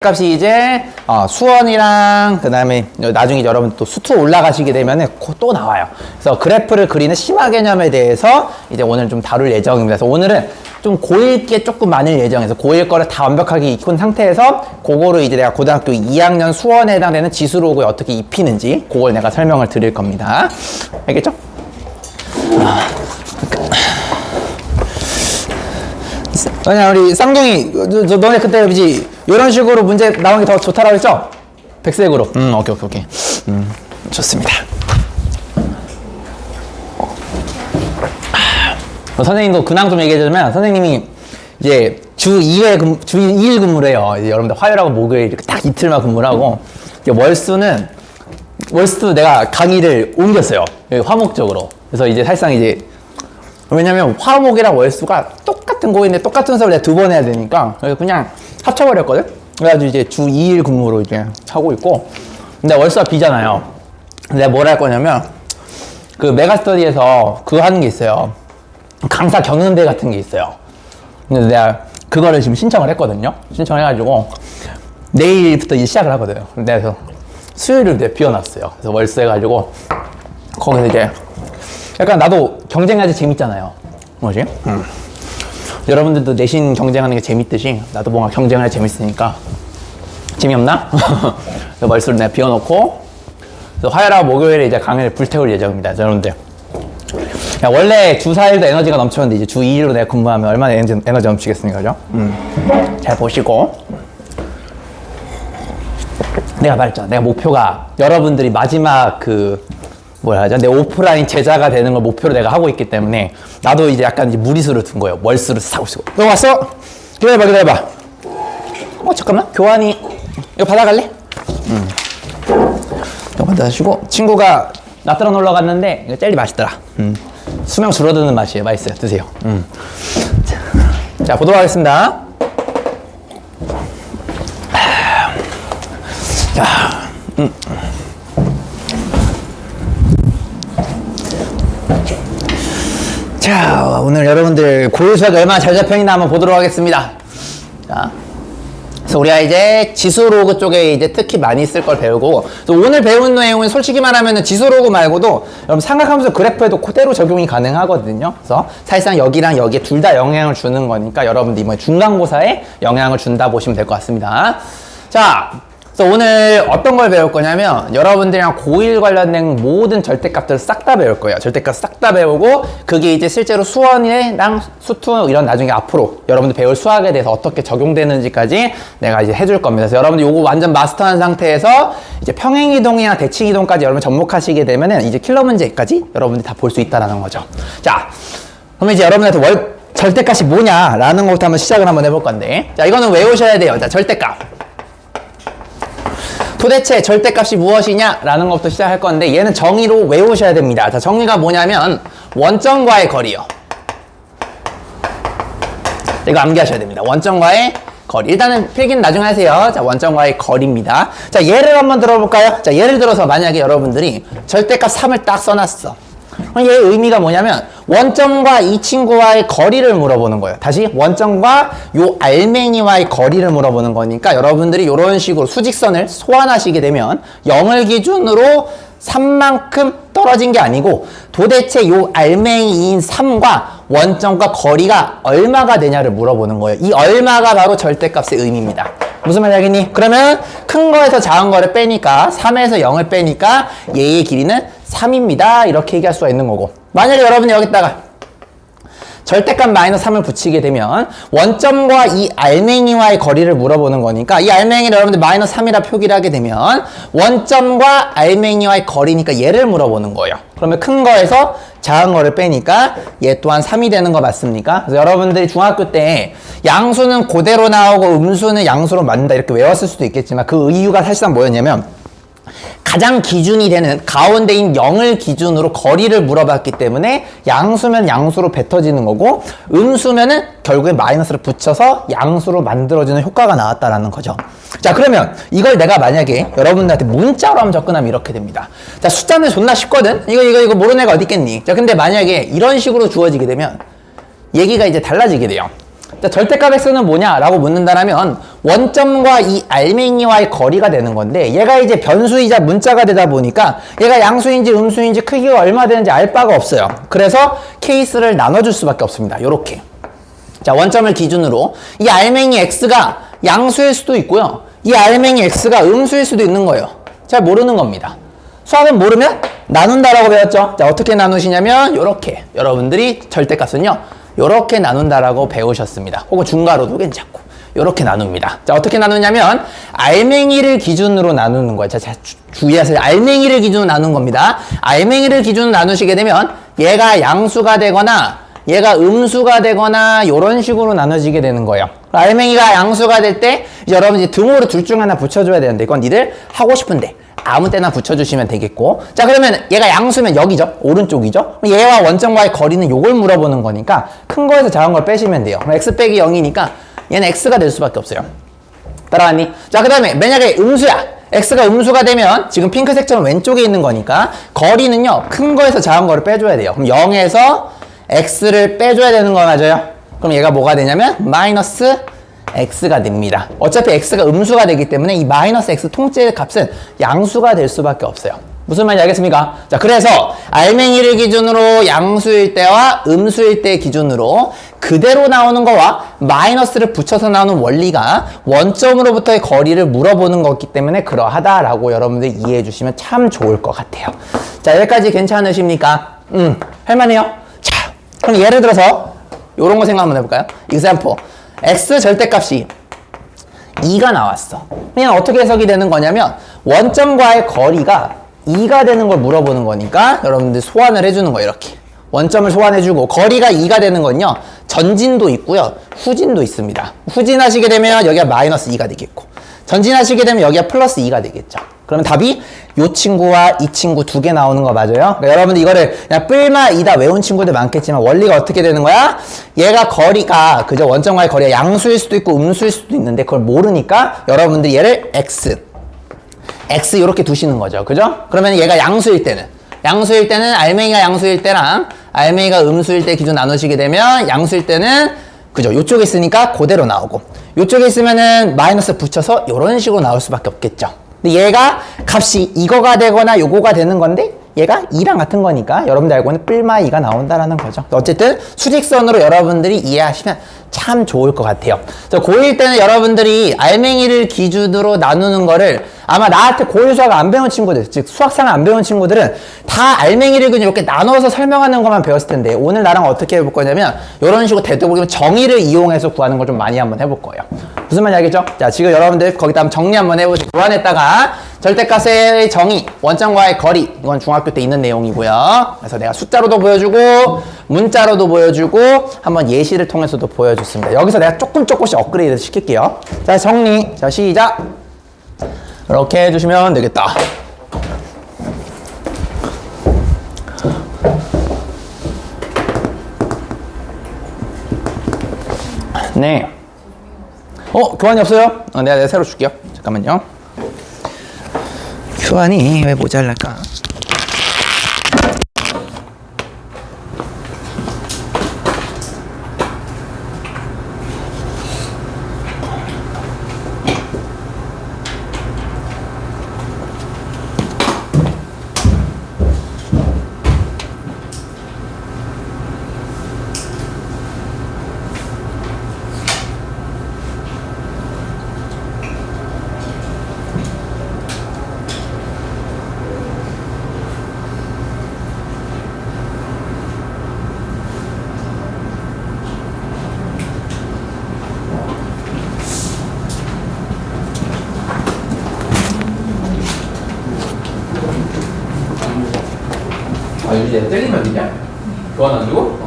값이 이제 수원이랑 그 다음에 나중에 여러분 또 수투 올라가시게 되면은 또 나와요. 그래서 그래프를 그리는 심화 개념에 대해서 이제 오늘 좀 다룰 예정입니다. 그래서 오늘은 좀 고1 게 조금 많을 예정에서 고1 거를 다 완벽하게 익힌 상태에서 그거를 이제 내가 고등학교 2학년 수원에 해당되는 지수로그에 어떻게 입히는지 그걸 내가 설명을 드릴 겁니다. 알겠죠? 그냥 우리 쌍둥이 너네 그때 그지 이런 식으로 문제 나오는 게 더 좋다라고 했죠? 백색으로. 오케이. 좋습니다. 선생님도 근황 좀 얘기해주면 선생님이 이제 주 2일 근무를 해요. 이제 여러분들 화요일하고 목요일 이렇게 딱 이틀만 근무를 하고 이제 월수도 내가 강의를 옮겼어요. 화목적으로. 그래서 이제 사실상 이제 왜냐면 화목이랑 월수가 똑같은 고인데 똑같은 수업을 내가 2번 해야 되니까 그래서 그냥 합쳐버렸거든? 그래가지고 이제 주 2일 근무로 이제 하고 있고 근데 월수가 비잖아요. 내가 뭘 할 거냐면 그 메가스터디에서 그거 하는 게 있어요. 강사 경연대 같은 게 있어요. 근데 내가 그거를 지금 신청을 했거든요. 신청해가지고 내일부터 이제 시작을 하거든요. 그래서 수요일을 내가 비워놨어요. 그래서 월수 해가지고 거기서 이제 약간 나도 경쟁하기 재밌잖아요. 뭐지? 여러분들도 내신 경쟁하는 게 재밌듯이 나도 뭔가 경쟁하기 재밌으니까 재미없나? 그래서 월수를 내가 비워놓고 그래서 화요일하고 목요일에 이제 강의를 불태울 예정입니다. 여러분들 원래 주 4일도 에너지가 넘쳤는데 이제 주 2일로 내가 근무하면 얼마나 에너지 넘치겠습니까? 그죠? 잘 보시고 내가 말했잖아. 내가 목표가 여러분들이 마지막 내 오프라인 제자가 되는 걸 목표로 내가 하고 있기 때문에 나도 이제 약간 이제 무리수를 둔 거예요. 월수를 사고 싶고. 너 왔어? 기다려봐. 잠깐만. 교환이 이거 받아갈래? 이거 받아주시고 친구가 나트랑 놀러 갔는데 이거 젤리 맛있더라. 수명 줄어드는 맛이에요. 맛있어요. 드세요. 자, 보도록 하겠습니다. 자, 오늘 여러분들 고유 수학이 얼마나 잘 잡혀있나 한번 보도록 하겠습니다. 자, 그래서 우리가 이제 지수로그 쪽에 이제 특히 많이 쓸 걸 배우고, 오늘 배운 내용은 솔직히 말하면 지수로그 말고도 여러분 삼각함수 그래프에도 그대로 적용이 가능하거든요. 그래서 사실상 여기랑 여기에 둘 다 영향을 주는 거니까 여러분들 이번에 중간고사에 영향을 준다 보시면 될 것 같습니다. 자, 그래서 오늘 어떤 걸 배울 거냐면 여러분들이랑 고1 관련된 모든 절대값들을 싹 다 배울 거예요. 절대값 싹 다 배우고 그게 이제 실제로 수원이랑 수투 이런 나중에 앞으로 여러분들 배울 수학에 대해서 어떻게 적용되는지까지 내가 이제 해줄 겁니다. 그래서 여러분들 요거 완전 마스터한 상태에서 이제 평행이동이나 대칭이동까지 여러분 접목하시게 되면은 이제 킬러 문제까지 여러분들이 다 볼 수 있다라는 거죠. 자, 그럼 이제 여러분한테 절대값이 뭐냐라는 것부터 한번 시작을 한번 해볼 건데 자, 이거는 외우셔야 돼요. 자, 절대값. 도대체 절대값이 무엇이냐? 라는 것부터 시작할 건데 얘는 정의로 외우셔야 됩니다. 자, 정의가 뭐냐면 원점과의 거리요. 이거 암기하셔야 됩니다. 원점과의 거리. 일단은 필기는 나중에 하세요. 자, 원점과의 거리입니다. 자, 예를 한번 들어볼까요? 자, 예를 들어서 만약에 여러분들이 절대값 3을 딱 써놨어. 그럼 얘의 의미가 뭐냐면 원점과 이 친구와의 거리를 물어보는 거예요. 다시 원점과 요 알맹이와의 거리를 물어보는 거니까 여러분들이 이런 식으로 수직선을 소환하시게 되면 0을 기준으로 3만큼 떨어진 게 아니고 도대체 요 알맹이인 3과 원점과 거리가 얼마가 되냐를 물어보는 거예요. 이 얼마가 바로 절대값의 의미입니다. 무슨 말 알겠니? 그러면 큰 거에서 작은 거를 빼니까 3에서 0을 빼니까 얘의 길이는 3입니다. 이렇게 얘기할 수가 있는 거고 만약에 여러분이 여기다가 절대값 마이너스 3을 붙이게 되면 원점과 이 알맹이와의 거리를 물어보는 거니까 이 알맹이를 여러분들 마이너스 3이라 표기를 하게 되면 원점과 알맹이와의 거리니까 얘를 물어보는 거예요. 그러면 큰 거에서 작은 거를 빼니까 얘 또한 3이 되는 거 맞습니까? 그래서 여러분들이 중학교 때 양수는 그대로 나오고 음수는 양수로 만든다 이렇게 외웠을 수도 있겠지만 그 이유가 사실상 뭐였냐면 가장 기준이 되는 가운데인 0을 기준으로 거리를 물어봤기 때문에 양수면 양수로 뱉어지는 거고 음수면은 결국에 마이너스를 붙여서 양수로 만들어지는 효과가 나왔다라는 거죠. 자, 그러면 이걸 내가 만약에 여러분들한테 문자로 한번 접근하면 이렇게 됩니다. 자, 숫자는 존나 쉽거든? 이거 모르는 애가 어디 있겠니? 자, 근데 만약에 이런 식으로 주어지게 되면 얘기가 이제 달라지게 돼요. 자, 절대값 x는 뭐냐라고 묻는다면 원점과 이 알맹이와의 거리가 되는 건데 얘가 이제 변수이자 문자가 되다 보니까 얘가 양수인지 음수인지 크기가 얼마 되는지 알 바가 없어요. 그래서 케이스를 나눠줄 수밖에 없습니다. 요렇게. 자, 원점을 기준으로 이 알맹이 x가 양수일 수도 있고요. 이 알맹이 x가 음수일 수도 있는 거예요. 잘 모르는 겁니다. 수학은 모르면 나눈다라고 배웠죠. 자, 어떻게 나누시냐면 요렇게 여러분들이 절대값은요 요렇게 나눈다라고 배우셨습니다. 혹은 중괄호도 괜찮고 요렇게 나눕니다. 자, 어떻게 나누냐면 알맹이를 기준으로 나누는 거예요. 자, 주의하세요. 알맹이를 기준으로 나누는 겁니다. 알맹이를 기준으로 나누시게 되면 얘가 양수가 되거나 얘가 음수가 되거나 이런 식으로 나눠지게 되는 거예요. 알맹이가 양수가 될 때 여러분 이제 등호로 둘 중 하나 붙여줘야 되는데 이건 니들 하고 싶은데 아무 때나 붙여주시면 되겠고. 자, 그러면 얘가 양수면 여기죠. 오른쪽이죠. 얘와 원점과의 거리는 요걸 물어보는 거니까 큰 거에서 작은 걸 빼시면 돼요. 그럼 x 빼기 0이니까 얘는 x가 될 수밖에 없어요. 따라왔니? 자, 그 다음에 만약에 음수야. x가 음수가 되면 지금 핑크색처럼 왼쪽에 있는 거니까 거리는요 큰 거에서 작은 거를 빼줘야 돼요. 그럼 0에서 x를 빼줘야 되는 거 맞아요? 그럼 얘가 뭐가 되냐면 마이너스 x가 됩니다. 어차피 x가 음수가 되기 때문에 이 마이너스 x 통째의 값은 양수가 될 수밖에 없어요. 무슨 말인지 알겠습니까? 자, 그래서 알맹이를 기준으로 양수일 때와 음수일 때 기준으로 그대로 나오는 거와 마이너스를 붙여서 나오는 원리가 원점으로부터의 거리를 물어보는 거기 때문에 그러하다라고 여러분들 이해해 주시면 참 좋을 것 같아요. 자, 여기까지 괜찮으십니까? 할만해요? 자, 그럼 예를 들어서 요런 거 생각 한번 해볼까요? example. x 절대값이 2가 나왔어. 그냥 어떻게 해석이 되는 거냐면 원점과의 거리가 2가 되는 걸 물어보는 거니까 여러분들 소환을 해주는 거예요. 이렇게 원점을 소환해주고 거리가 2가 되는 건요 전진도 있고요 후진도 있습니다. 후진하시게 되면 여기가 마이너스 2가 되겠고 전진하시게 되면 여기가 플러스 2가 되겠죠. 그러면 답이 요 친구와 이 친구 두 개 나오는 거 맞아요? 그러니까 여러분들 이거를 그냥 뿔마 2다 외운 친구들 많겠지만 원리가 어떻게 되는 거야? 얘가 거리가 그저 원점과의 거리가 양수일 수도 있고 음수일 수도 있는데 그걸 모르니까 여러분들 얘를 x 이렇게 두시는 거죠. 그죠? 그러면 얘가 양수일 때는 알맹이가 양수일 때랑 알맹이가 음수일 때 기준 나누시게 되면 양수일 때는 그죠? 요쪽에 있으니까 그대로 나오고 요쪽에 있으면은 마이너스 붙여서 이런 식으로 나올 수밖에 없겠죠. 근데 얘가 값이 이거가 되거나 요거가 되는 건데 얘가 2랑 같은 거니까 여러분들 알고 있는 뿔마 2가 나온다라는 거죠. 어쨌든 수직선으로 여러분들이 이해하시면 참 좋을 것 같아요. 고1 때는 여러분들이 알맹이를 기준으로 나누는 거를 아마 나한테 고1 수학 안 배운 친구들, 즉 수학상을 안 배운 친구들은 다 알맹이를 그냥 이렇게 나눠서 설명하는 것만 배웠을 텐데 오늘 나랑 어떻게 해볼 거냐면 이런 식으로 되도록이면 정의를 이용해서 구하는 걸 좀 많이 한번 해볼 거예요. 무슨 말인지 알겠죠? 자, 지금 여러분들 거기다 한번 정리 한번 해보시고 교환했다가 절대값의 정의, 원점과의 거리 이건 중학교 때 있는 내용이고요. 그래서 내가 숫자로도 보여주고 문자로도 보여주고 한번 예시를 통해서도 보여줬습니다. 여기서 내가 조금씩 업그레이드 시킬게요. 자, 정리. 자, 시작. 이렇게 해주시면 되겠다. 네. 교환이 없어요? 내가 새로 줄게요. 잠깐만요. 교환이 왜 모자랄까? 이제 때리면 되냐? 교환 안 주고?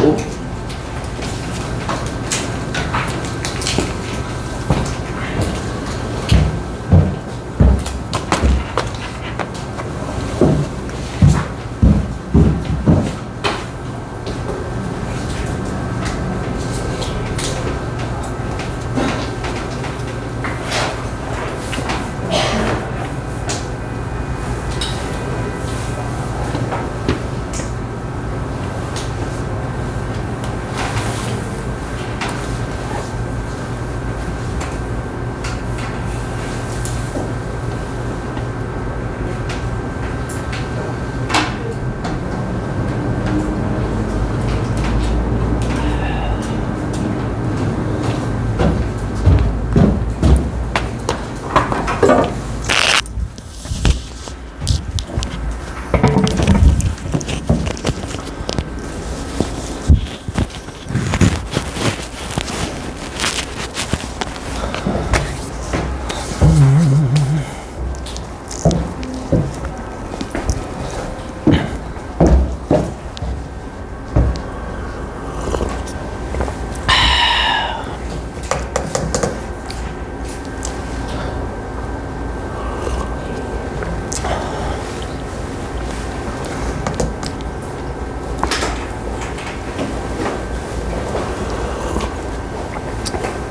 오.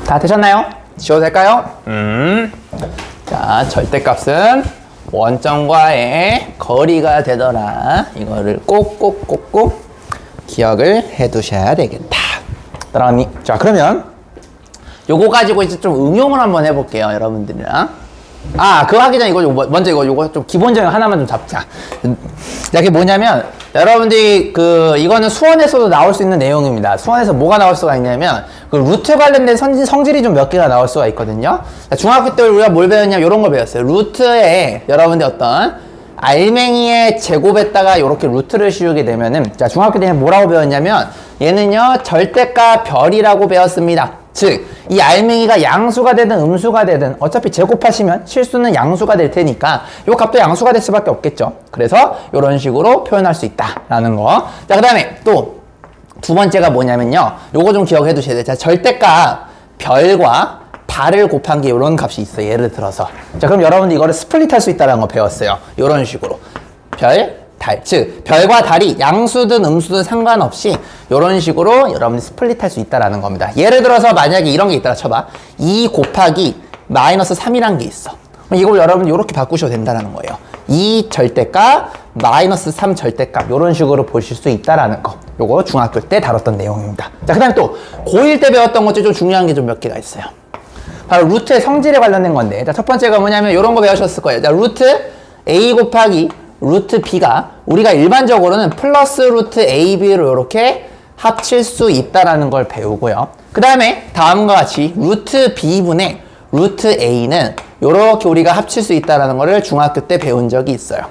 다 되셨나요? 지워도 될까요? 자, 절대값은 원점과의 거리가 되더라. 이거를 꼭꼭꼭꼭 기억을 해 두셔야 되겠다. 따라가니? 자, 그러면 요거 가지고 이제 좀 응용을 한번 해볼게요, 여러분들이랑. 아, 그거 하기 전에 먼저 요거 좀 기본적인 하나만 좀 잡자. 자, 그게 뭐냐면, 여러분들이 이거는 수원에서도 나올 수 있는 내용입니다. 수원에서 뭐가 나올 수가 있냐면, 그 루트 관련된 성질이 좀 몇 개가 나올 수가 있거든요. 자, 중학교 때 우리가 뭘 배웠냐, 요런 걸 배웠어요. 루트에 여러분들 어떤 알맹이의 제곱에다가 요렇게 루트를 씌우게 되면은, 자, 중학교 때는 뭐라고 배웠냐면, 얘는요, 절대값 별이라고 배웠습니다. 즉, 이 알맹이가 양수가 되든 음수가 되든 어차피 제곱하시면 실수는 양수가 될 테니까 요 값도 양수가 될 수밖에 없겠죠. 그래서 이런 식으로 표현할 수 있다라는 거. 자, 그 다음에 또 두 번째가 뭐냐면요. 요거 좀 기억해 두셔야 돼요. 자, 절대값 별과 달을 곱한 게 이런 값이 있어요. 예를 들어서. 자, 그럼 여러분들 이거를 스플릿 할 수 있다는 거 배웠어요. 이런 식으로. 별, 달. 즉, 별과 달이 양수든 음수든 상관없이 이런 식으로 여러분들이 스플릿 할 수 있다는 겁니다. 예를 들어서 만약에 이런 게 있다라 쳐봐. 2 곱하기 마이너스 3이란 게 있어. 그럼 이걸 여러분 이렇게 바꾸셔도 된다는 거예요. 2 절대값, 마이너스 3 절대값 이런 식으로 보실 수 있다는 거. 요거 중학교 때 다뤘던 내용입니다. 자, 그 다음에 또 고1 때 배웠던 것 중에 좀 중요한 게 좀 몇 개가 있어요. 바로 루트의 성질에 관련된 건데, 자, 첫 번째가 뭐냐면 이런 거 배우셨을 거예요. 자, 루트 A 곱하기 루트 B가 우리가 일반적으로는 플러스 루트 AB로 이렇게 합칠 수 있다라는 걸 배우고요. 그 다음에 다음과 같이 루트 B분의 루트 A는 이렇게 우리가 합칠 수 있다라는 거를 중학교 때 배운 적이 있어요.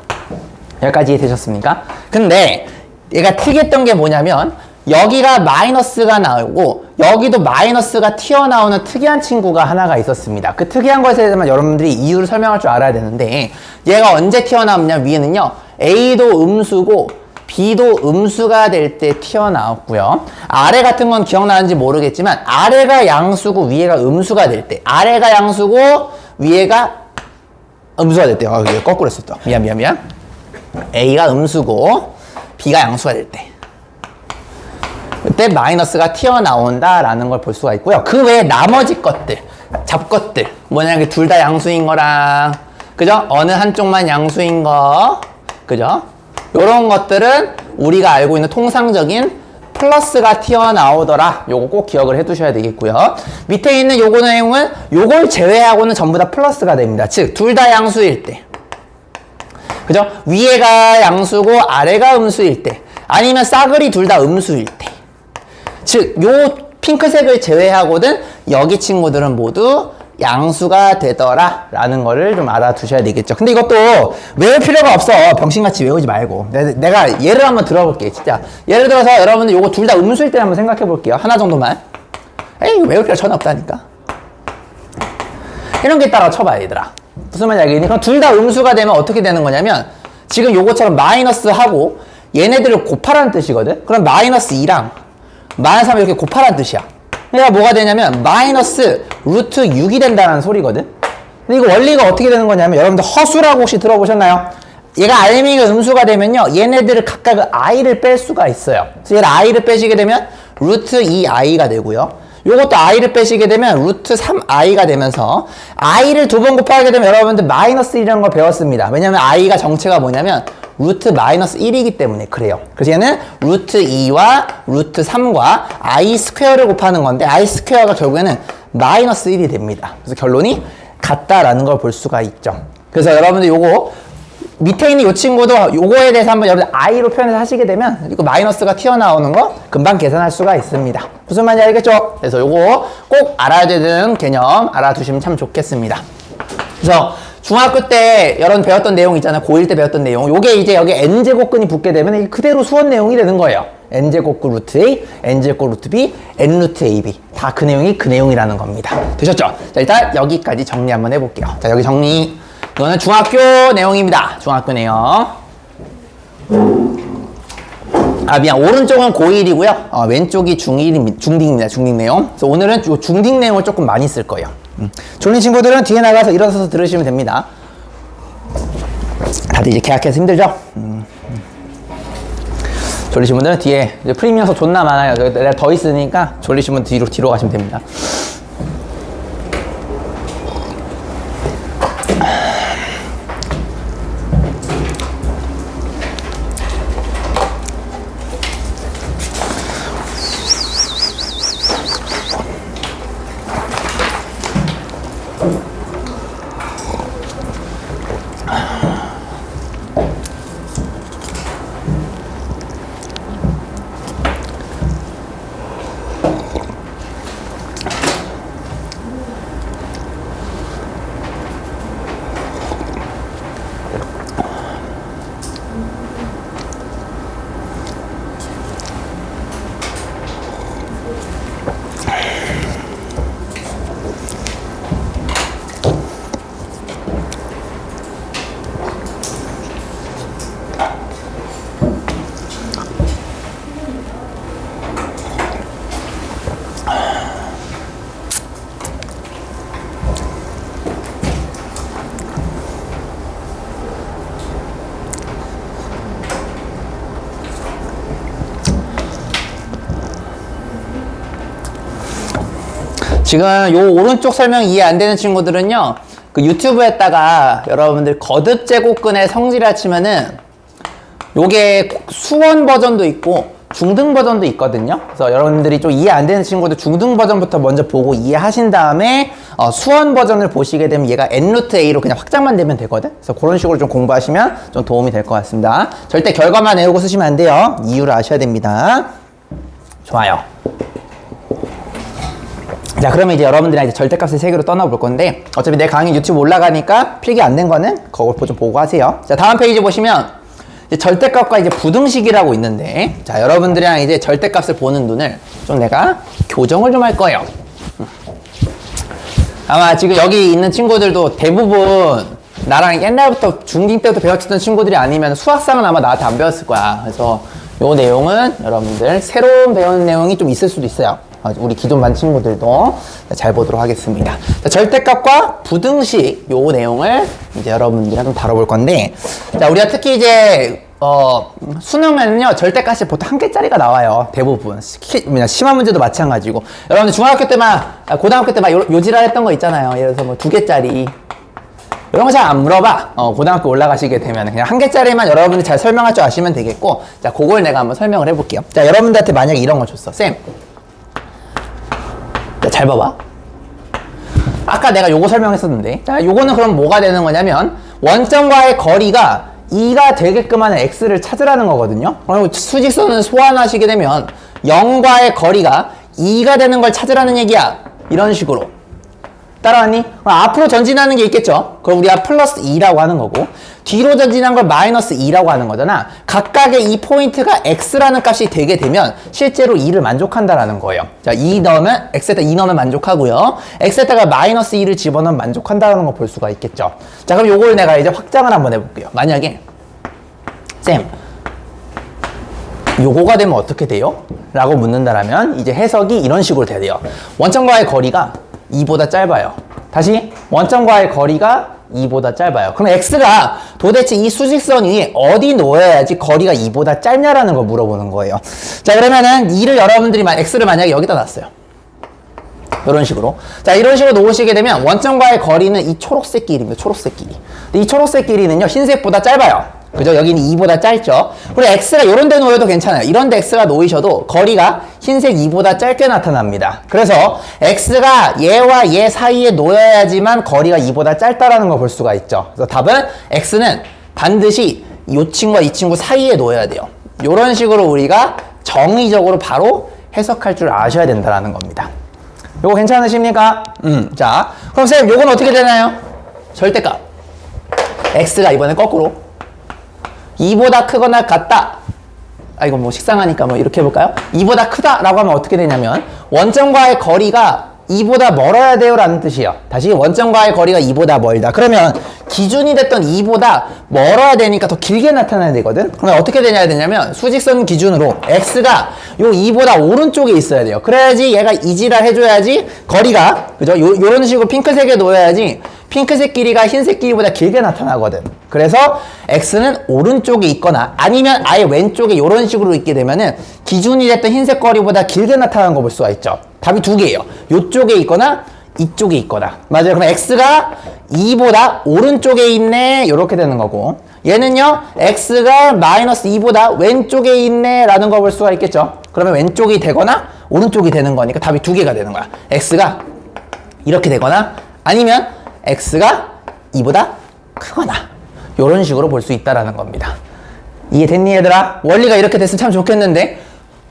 여기까지 되셨습니까? 근데 얘가 특이했던 게 뭐냐면 여기가 마이너스가 나오고 여기도 마이너스가 튀어나오는 특이한 친구가 하나가 있었습니다. 그 특이한 것에 대해서 여러분들이 이유를 설명할 줄 알아야 되는데 얘가 언제 튀어나오냐 위에는요. A도 음수고 B도 음수가 될 때 튀어나왔고요. 아래 같은 건 기억나는지 모르겠지만 아래가 양수고 위에가 음수가 될 때 아래가 양수고 위에가 음수가 될 때 거꾸로 했었다. 미안. A가 음수고 B가 양수가 될 때 그때 마이너스가 튀어나온다라는 걸 볼 수가 있고요. 그 외에 나머지 것들, 잡것들 뭐냐, 둘 다 양수인 거랑 그죠? 어느 한쪽만 양수인 거 그죠? 요런 것들은 우리가 알고 있는 통상적인 플러스가 튀어나오더라. 요거 꼭 기억을 해 두셔야 되겠고요. 밑에 있는 요거 내용은 요걸 제외하고는 전부 다 플러스가 됩니다. 즉, 둘 다 양수일 때 그죠? 위에가 양수고 아래가 음수일 때 아니면 싸그리 둘 다 음수일 때 즉, 요 핑크색을 제외하고는 여기 친구들은 모두 양수가 되더라 라는 거를 좀 알아두셔야 되겠죠. 근데 이것도 외울 필요가 없어. 병신같이 외우지 말고 내가 예를 한번 들어볼게. 진짜 예를 들어서 여러분들 요거 둘 다 음수일 때 한번 생각해 볼게요. 하나 정도만. 에이, 외울 필요 전혀 없다니까. 이런 게 있다고 쳐봐, 얘들아. 무슨 말인지 알겠니? 그럼 둘 다 음수가 되면 어떻게 되는 거냐면 지금 요거처럼 마이너스 하고 얘네들을 곱하라는 뜻이거든. 그럼 마이너스 2랑 마이너스 3 이렇게 곱하라는 뜻이야. 그러니까 뭐가 되냐면 마이너스 루트 6이 된다는 소리거든. 근데 이거 원리가 어떻게 되는 거냐면 여러분들 허수라고 혹시 들어보셨나요? 얘가 알맹이가 음수가 되면요 얘네들을 각각 i를 뺄 수가 있어요. 그래서 얘를 i를 빼시게 되면 루트 2i가 되고요. 요것도 i를 빼시게 되면 루트 3i가 되면서 i를 두 번 곱하게 되면 여러분들 마이너스 1이라는 걸 배웠습니다. 왜냐면 i가 정체가 뭐냐면 루트 마이너스 1이기 때문에 그래요. 그래서 얘는 루트 2와 루트 3과 i 스퀘어를 곱하는 건데 i 스퀘어가 결국에는 마이너스 1이 됩니다. 그래서 결론이 같다라는 걸 볼 수가 있죠. 그래서 여러분들 요거 밑에 있는 요 친구도 요거에 대해서 한번 여러분들 i로 표현해서 하시게 되면 이거 마이너스가 튀어나오는 거 금방 계산할 수가 있습니다. 무슨 말인지 알겠죠? 그래서 요거 꼭 알아야 되는 개념 알아두시면 참 좋겠습니다. 그래서 중학교 때 여러분 배웠던 내용 있잖아요. 고1 때 배웠던 내용. 요게 이제 여기 n제곱근이 붙게 되면 이게 그대로 수원 내용이 되는 거예요. n제곱근 루트 a, n제곱 루트 b, n 루트 ab. 다 그 내용이 그 내용이라는 겁니다. 되셨죠? 자, 일단 여기까지 정리 한번 해볼게요. 자, 여기 정리. 이거는 중학교 내용입니다. 중학교 내용. 아, 미안. 오른쪽은 고1이고요. 왼쪽이 중딩입니다. 중딩 내용. 그래서 오늘은 요 중딩 내용을 조금 많이 쓸 거예요. 졸린 친구들은 뒤에 나가서 일어서서 들으시면 됩니다. 다들 이제 계약해서 힘들죠? 졸리신 분들은 뒤에 이제 프리미엄 서 존나 많아요. 내가 더 있으니까 졸리신 분 뒤로 가시면 됩니다. 지금 요 오른쪽 설명 이해 안 되는 친구들은요, 그 유튜브에다가 여러분들 거듭 제곱근의 성질이라 치면은 요게 수원 버전도 있고 중등 버전도 있거든요. 그래서 여러분들이 좀 이해 안 되는 친구들 중등 버전부터 먼저 보고 이해하신 다음에 수원 버전을 보시게 되면 얘가 n루트 a로 그냥 확장만 되면 되거든. 그래서 그런 식으로 좀 공부하시면 좀 도움이 될 것 같습니다. 절대 결과만 외우고 쓰시면 안 돼요. 이유를 아셔야 됩니다. 좋아요. 자, 그러면 이제 여러분들이랑 이제 절대값의 세계로 떠나볼 건데, 어차피 내 강의 유튜브 올라가니까 필기 안 된 거는 그걸 좀 보고 하세요. 자, 다음 페이지 보시면 이제 절대값과 이제 부등식이라고 있는데, 자, 여러분들이랑 이제 절대값을 보는 눈을 좀 내가 교정을 좀 할 거예요. 아마 지금 여기 있는 친구들도 대부분 나랑 옛날부터 중딩 때부터 배웠던 친구들이 아니면 수학상은 아마 나한테 안 배웠을 거야. 그래서 요 내용은 여러분들 새로운 배우는 내용이 좀 있을 수도 있어요. 우리 기존 반 친구들도 잘 보도록 하겠습니다. 자, 절대값과 부등식 요 내용을 이제 여러분들이랑 좀 다뤄볼 건데, 자, 우리가 특히 이제 수능에는요 절대값이 보통 한 개짜리가 나와요. 대부분 심한 문제도 마찬가지고, 여러분들 중학교 때만 고등학교 때만 요지랄 했던 거 있잖아요. 예를 들어서 뭐 2개짜리 이런 거 잘 안 물어봐. 고등학교 올라가시게 되면 그냥 한 개짜리만 여러분들이 잘 설명할 줄 아시면 되겠고, 자, 그걸 내가 한번 설명을 해볼게요. 자, 여러분들한테 만약에 이런 거 줬어. 쌤, 잘 봐봐. 아까 내가 요거 설명했었는데, 자, 요거는 그럼 뭐가 되는 거냐면 원점과의 거리가 2가 되게끔 하는 x를 찾으라는 거거든요. 그럼 수직선을 소환하시게 되면 0과의 거리가 2가 되는 걸 찾으라는 얘기야. 이런 식으로. 따라왔니? 그럼 앞으로 전진하는 게 있겠죠. 그럼 우리가 플러스 2라고 하는 거고, 뒤로 전진한 걸 마이너스 2라고 하는 거잖아. 각각의 이 포인트가 x라는 값이 되게 되면 실제로 2를 만족한다라는 거예요. 자, 2 넣으면 x에다 2 넣으면 만족하고요. x에다가 마이너스 2를 집어넣으면 만족한다는 거 볼 수가 있겠죠. 자, 그럼 요걸 내가 이제 확장을 한번 해볼게요. 만약에 쌤, 요거가 되면 어떻게 돼요? 라고 묻는다라면 이제 해석이 이런 식으로 돼야 돼요. 원점과의 거리가 2보다 짧아요. 다시 원점과의 거리가 2보다 짧아요. 그럼 x가 도대체 이 수직선 위에 어디 놓여야지 거리가 2보다 짧냐라는 걸 물어보는 거예요. 자, 그러면은 2를 여러분들이 x를 만약에 여기다 놨어요. 이런 식으로. 자, 이런 식으로 놓으시게 되면 원점과의 거리는 이 초록색 길이입니다. 초록색 길이. 근데 이 초록색 길이는요 흰색보다 짧아요. 그죠? 여기는 2보다 짧죠. 그리고 x가 이런 데 놓여도 괜찮아요. 이런 데 x가 놓이셔도 거리가 흰색 2보다 짧게 나타납니다. 그래서 x가 얘와 얘 사이에 놓여야지만 거리가 2보다 짧다라는 걸 볼 수가 있죠. 그래서 답은 x는 반드시 이 친구와 이 친구 사이에 놓여야 돼요. 이런 식으로 우리가 정의적으로 바로 해석할 줄 아셔야 된다는 겁니다. 요거 괜찮으십니까? 자, 그럼 쌤, 요건 어떻게 되나요? 절대값. x가 이번에 거꾸로 2보다 크거나 같다. 아, 이거 뭐 식상하니까 뭐 이렇게 해볼까요? 2보다 크다라고 하면 어떻게 되냐면 원점과의 거리가 2보다 멀어야 돼요 라는 뜻이에요. 다시 원점과의 거리가 2보다 멀다. 그러면 기준이 됐던 2보다 멀어야 되니까 더 길게 나타나야 되거든. 그러면 어떻게 되냐면 수직선 기준으로 x가 요 2보다 오른쪽에 있어야 돼요. 그래야지 얘가 이지랄 해줘야지 거리가, 그죠? 요런 식으로 핑크색에 놓여야지 핑크색 길이가 흰색 길이보다 길게 나타나거든. 그래서 x는 오른쪽에 있거나 아니면 아예 왼쪽에 이런 식으로 있게 되면은 기준이 됐던 흰색 거리보다 길게 나타나는 거 볼 수가 있죠. 답이 두 개예요. 이쪽에 있거나 이쪽에 있거나. 맞아요. 그럼 x가 2보다 오른쪽에 있네 이렇게 되는 거고, 얘는요 x가 마이너스 2보다 왼쪽에 있네 라는 거 볼 수가 있겠죠. 그러면 왼쪽이 되거나 오른쪽이 되는 거니까 답이 두 개가 되는 거야. x가 이렇게 되거나 아니면 x가 2보다 크거나 이런 식으로 볼 수 있다라는 겁니다. 이해됐니 얘들아? 원리가 이렇게 됐으면 참 좋겠는데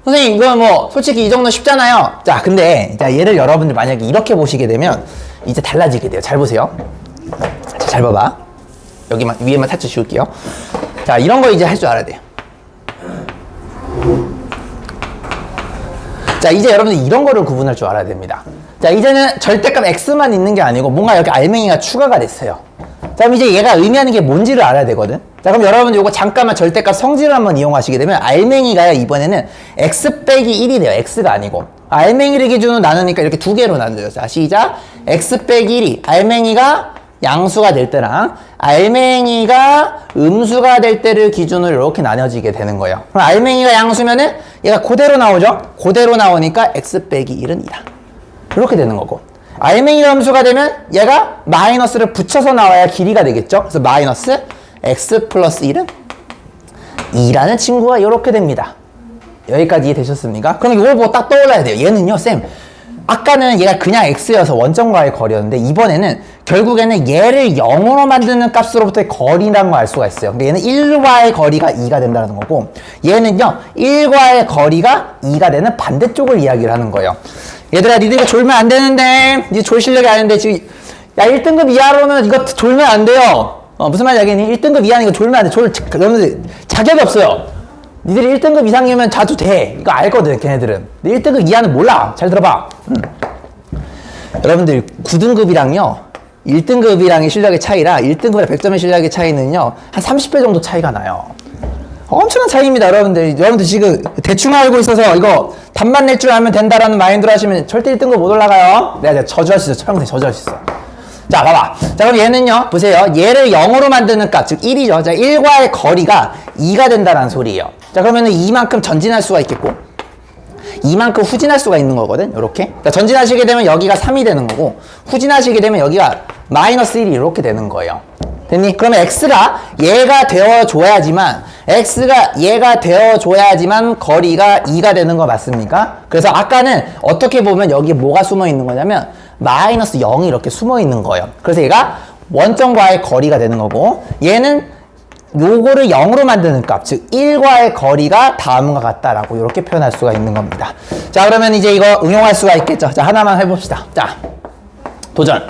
선생님 이거 뭐 솔직히 이 정도 쉽잖아요. 자 근데 자, 얘를 여러분들 만약에 이렇게 보시게 되면 이제 달라지게 돼요. 잘 보세요. 자, 잘 봐봐. 여기만 위에만 살짝 지울게요. 자 이런 거 이제 할 줄 알아야 돼요. 자 이제 여러분들 이런 거를 구분할 줄 알아야 됩니다. 자 이제는 절대값 x만 있는 게 아니고 뭔가 이렇게 알맹이가 추가가 됐어요. 자 그럼 이제 얘가 의미하는 게 뭔지를 알아야 되거든. 자 그럼 여러분들 이거 잠깐만 절대값 성질을 한번 이용하시게 되면 알맹이가요 이번에는 x 빼기 1이 돼요. x가 아니고 알맹이를 기준으로 나누니까 이렇게 두 개로 나눠요. 자 시작. x 빼기 1이 알맹이가 양수가 될 때랑 알맹이가 음수가 될 때를 기준으로 이렇게 나눠지게 되는 거예요. 그럼 알맹이가 양수면은 얘가 그대로 나오죠. 그대로 나오니까 x 빼기 1은 2다. 이렇게 되는 거고, 알맹이가 음수가 되면 얘가 마이너스를 붙여서 나와야 길이가 되겠죠. 그래서 마이너스 x 플러스 1은 2라는 친구가 이렇게 됩니다. 여기까지 이해되셨습니까? 그럼 이걸 보고 딱 떠올라야 돼요. 얘는요 쌤 아까는 얘가 그냥 x여서 원점과의 거리였는데 이번에는 결국에는 얘를 0으로 만드는 값으로부터의 거리라는 걸 알 수가 있어요. 근데 얘는 1과의 거리가 2가 된다는 거고, 얘는요 1과의 거리가 2가 되는 반대쪽을 이야기를 하는 거예요. 얘들아 니들 이거 졸면 안 되는데, 니 졸 실력이 아닌데 지금 야 1등급 이하로는 이거 졸면 안 돼요. 무슨 말인지 알겠니? 1등급 이하는 이거 졸면 안 돼. 여러분들 자격이 없어요. 니들이 1등급 이상이면 자도 돼. 이거 알거든 걔네들은. 근데 1등급 이하는 몰라. 잘 들어봐. 여러분들 9등급이랑요 1등급이랑의 실력의 차이라 1등급이랑 100점의 실력의 차이는요 한 30배 정도 차이가 나요. 엄청난 차이입니다. 여러분들 지금 대충 알고 있어서 이거 답만 낼 줄 알면 된다라는 마인드로 하시면 절대 1등급 못 올라가요. 내가 저주할 수 있어. 평생 저주할 수 있어. 자 봐봐. 자 그럼 얘는요 보세요. 얘를 0으로 만드는 값, 즉 1이죠. 자 1과의 거리가 2가 된다는 소리예요. 자 그러면은 이만큼 전진할 수가 있겠고 이만큼 후진할 수가 있는 거거든. 요렇게. 그러니까 전진하시게 되면 여기가 3이 되는 거고 후진하시게 되면 여기가 마이너스 1이 이렇게 되는 거예요. 됐니? 그러면 x가 얘가 되어줘야지만 거리가 2가 되는 거 맞습니까? 그래서 아까는 어떻게 보면 여기 뭐가 숨어 있는 거냐면 마이너스 0이 이렇게 숨어 있는 거예요. 그래서 얘가 원점과의 거리가 되는 거고, 얘는 요거를 0으로 만드는 값, 즉 1과의 거리가 다음과 같다라고 이렇게 표현할 수가 있는 겁니다. 자 그러면 이제 이거 응용할 수가 있겠죠. 자 하나만 해봅시다. 자 도전.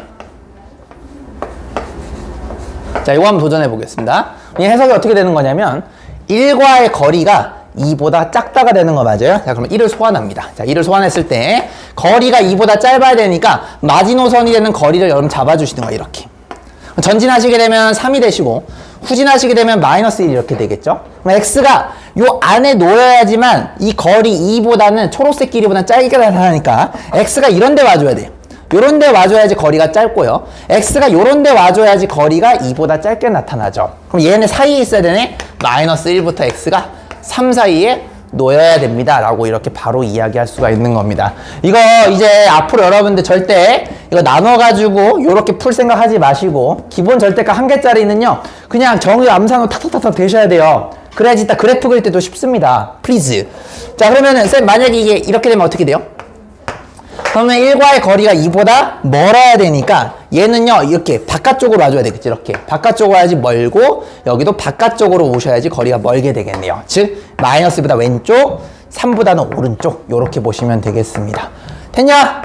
자 이거 한번 도전해 보겠습니다. 이 해석이 어떻게 되는 거냐면 1과의 거리가 2보다 작다가 되는 거 맞아요? 자 그러면 1을 소환합니다. 자 1을 소환했을 때 거리가 2보다 짧아야 되니까 마지노선이 되는 거리를 여러분 잡아주시는 거예요. 이렇게 전진하시게 되면 3이 되시고 후진하시게 되면 마이너스 1 이렇게 되겠죠. 그럼 x가 요 안에 놓여야지만 이 거리 2보다는 초록색 길이보다는 짧게 나타나니까 x가 이런 데 와줘야 돼요. 요런 데 와줘야지 거리가 짧고요. x가 요런 데 와줘야지 거리가 2보다 짧게 나타나죠. 그럼 얘네 사이에 있어야 되네. 마이너스 1부터 x가 3 사이에 놓여야 됩니다 라고 이렇게 바로 이야기할 수가 있는 겁니다. 이거 이제 앞으로 여러분들 절대 이거 나눠가지고 요렇게 풀 생각하지 마시고 기본 절대값 1개짜리는요 그냥 정의 암산으로 탁탁탁탁 되셔야 돼요. 그래야지 이따 그래프 그릴 때도 쉽습니다. 플리즈. 자 그러면은 쌤 만약에 이게 이렇게 되면 어떻게 돼요? 그러면 1과의 거리가 2보다 멀어야 되니까 얘는요 이렇게 바깥쪽으로 와줘야 되겠지. 이렇게 바깥쪽으로 와야지 멀고 여기도 바깥쪽으로 오셔야지 거리가 멀게 되겠네요. 즉 마이너스보다 왼쪽 3보다는 오른쪽 이렇게 보시면 되겠습니다. 됐냐?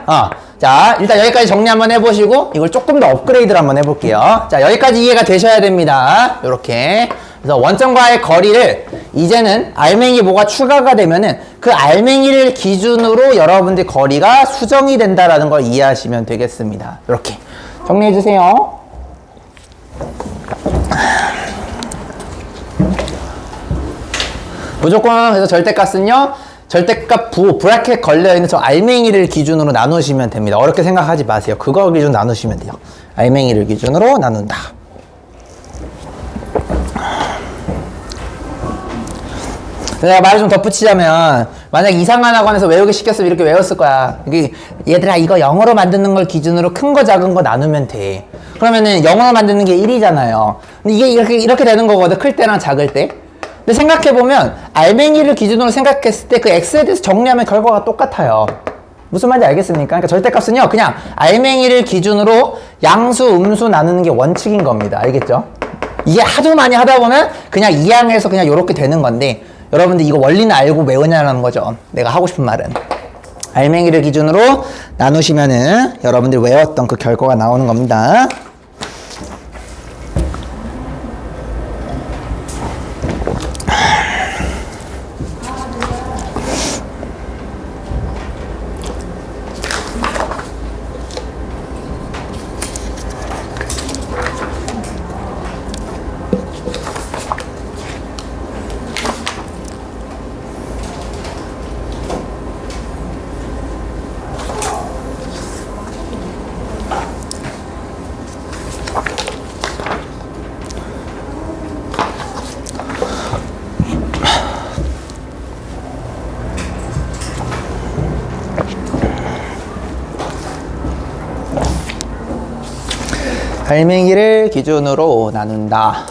자, 일단 여기까지 정리 한번 해보시고 이걸 조금 더 업그레이드를 한번 해볼게요. 자, 여기까지 이해가 되셔야 됩니다. 요렇게. 그래서 원점과의 거리를 이제는 알맹이 뭐가 추가가 되면은 그 알맹이를 기준으로 여러분들 거리가 수정이 된다라는 걸 이해하시면 되겠습니다. 이렇게 정리해 주세요. 무조건 그래서 절대값은요, 절대값 브래켓 걸려있는 저 알맹이를 기준으로 나누시면 됩니다. 어렵게 생각하지 마세요. 그거 기준 나누시면 돼요. 알맹이를 기준으로 나눈다. 내가 말을 좀 덧붙이자면, 만약 이상한 학원에서 외우기 시켰으면 이렇게 외웠을 거야. 얘들아, 이거 영어로 만드는 걸 기준으로 큰 거 작은 거 나누면 돼. 그러면은 영어로 만드는 게 1이잖아요. 근데 이게 이렇게 되는 거거든. 클 때랑 작을 때. 근데 생각해보면 알맹이를 기준으로 생각했을 때 그 x에 대해서 정리하면 결과가 똑같아요. 무슨 말인지 알겠습니까? 그러니까 절대값은요, 그냥 알맹이를 기준으로 양수, 음수 나누는 게 원칙인 겁니다. 알겠죠? 이게 하도 많이 하다 보면 그냥 이항해서 그냥 이렇게 되는 건데, 여러분들 이거 원리는 알고 외우냐는 거죠. 내가 하고 싶은 말은. 알맹이를 기준으로 나누시면은 여러분들이 외웠던 그 결과가 나오는 겁니다. 알맹이를 기준으로 나눈다.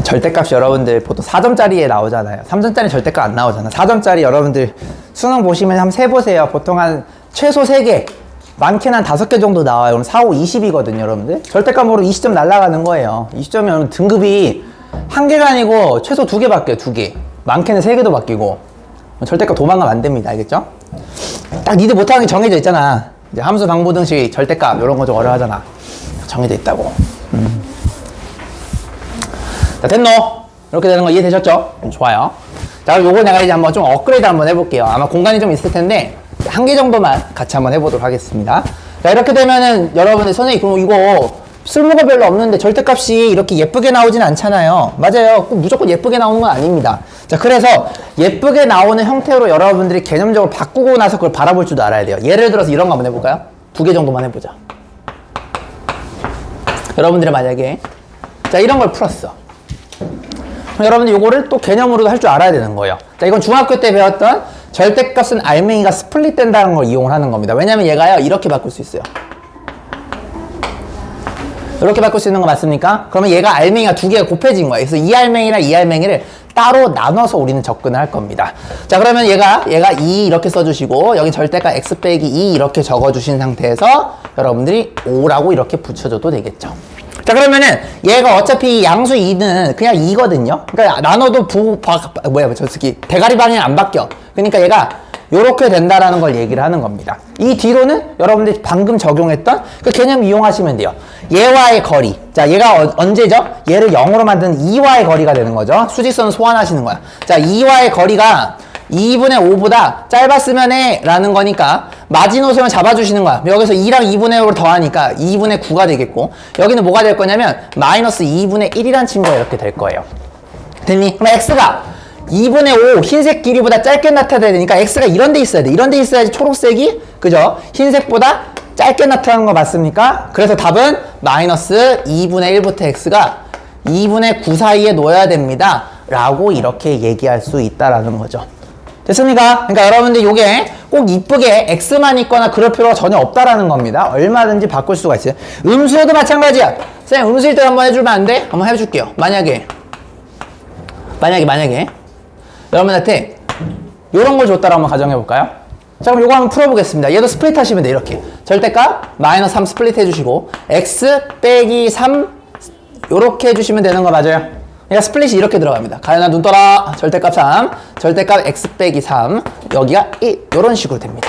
절대값이 여러분들 보통 4점짜리에 나오잖아요. 3점짜리 절대값 안 나오잖아. 4점짜리 여러분들 수능 보시면 한번 세보세요. 보통 한 최소 3개, 많게는 한 5개 정도 나와요. 그럼 4, 5, 20이거든요, 여러분들. 절대값으로 20점 날아가는 거예요. 20점이 여러분 등급이 1개가 아니고 최소 2개 바뀌어요, 2개. 많게는 3개도 바뀌고. 절대값 도망가면 안 됩니다. 알겠죠? 딱 니들 못하는 게 정해져 있잖아. 이제 함수, 방부 등식, 절대값 이런 거 좀 어려워하잖아. 정해져 있다고. 자, 됐노? 이렇게 되는 거 이해되셨죠? 좋아요. 자, 그럼 요거 내가 이제 한번 좀 업그레이드 한번 해볼게요. 아마 공간이 좀 있을 텐데 1개 정도만 같이 한번 해보도록 하겠습니다. 자, 이렇게 되면은 여러분들 선생님 그럼 이거 쓸모가 별로 없는데 절대값이 이렇게 예쁘게 나오진 않잖아요. 맞아요. 꼭 무조건 예쁘게 나오는 건 아닙니다. 자, 그래서 예쁘게 나오는 형태로 여러분들이 개념적으로 바꾸고 나서 그걸 바라볼 줄도 알아야 돼요. 예를 들어서 이런 거 한번 해볼까요? 2개 정도만 해보자. 여러분들이 만약에 자, 이런 걸 풀었어. 그럼 여러분들 이거를 또 개념으로도 할 줄 알아야 되는 거예요. 자, 이건 중학교 때 배웠던 절대값은 알맹이가 스플릿 된다는 걸 이용을 하는 겁니다. 왜냐면 얘가요, 이렇게 바꿀 수 있어요. 이렇게 바꿀 수 있는 거 맞습니까? 그러면 얘가 알맹이가 2개가 곱해진 거예요. 그래서 이 알맹이랑 이 알맹이를 따로 나눠서 우리는 접근을 할 겁니다. 자, 그러면 얘가 2 이렇게 써주시고 여기 절대값 x 빼기 2 이렇게 적어주신 상태에서 여러분들이 5라고 이렇게 붙여줘도 되겠죠. 자, 그러면은 얘가 어차피 양수 2는 그냥 2거든요. 그러니까 나눠도 저 새끼 대가리 방향이 안 바뀌어. 그러니까 얘가 요렇게 된다라는 걸 얘기를 하는 겁니다. 이 뒤로는 여러분들이 방금 적용했던 그 개념 이용하시면 돼요. 얘와의 거리. 자, 얘가 언제죠? 얘를 0으로 만드는 2와의 거리가 되는 거죠. 수직선을 소환하시는 거야. 자, 2와의 거리가 2분의 5보다 짧았으면 해 라는 거니까 마지노선을 잡아주시는 거야. 여기서 2랑 2분의 5를 더하니까 2분의 9가 되겠고, 여기는 뭐가 될 거냐면 마이너스 2분의 1이란 친구가 이렇게 될 거예요. 됐니? 그럼 x가 2분의 5 흰색 길이보다 짧게 나타나야 되니까 x가 이런 데 있어야 돼. 이런 데 있어야지 초록색이, 그죠? 흰색보다 짧게 나타나는 거 맞습니까? 그래서 답은 마이너스 2분의 1부터 x가 2분의 9 사이에 놓여야 됩니다 라고 이렇게 얘기할 수 있다라는 거죠. 됐습니까? 그러니까 여러분들 요게 꼭 이쁘게 x만 있거나 그럴 필요가 전혀 없다라는 겁니다. 얼마든지 바꿀 수가 있어요. 음수도 마찬가지야. 선생님 음수일 때 한번 해주면 안 돼? 한번 해줄게요. 만약에 여러분한테 요런 걸 줬다라고 한번 가정해볼까요? 자, 그럼 요거 한번 풀어보겠습니다. 얘도 스플릿 하시면 돼. 이렇게 절대값 마이너스 3 스플릿 해주시고 x 빼기 3 요렇게 해주시면 되는 거 맞아요? 그러니까 스플릿이 이렇게 들어갑니다. 가연아 눈 떠라. 절대값 3, 절대값 x 빼기 3, 여기가 1, 이런 식으로 됩니다.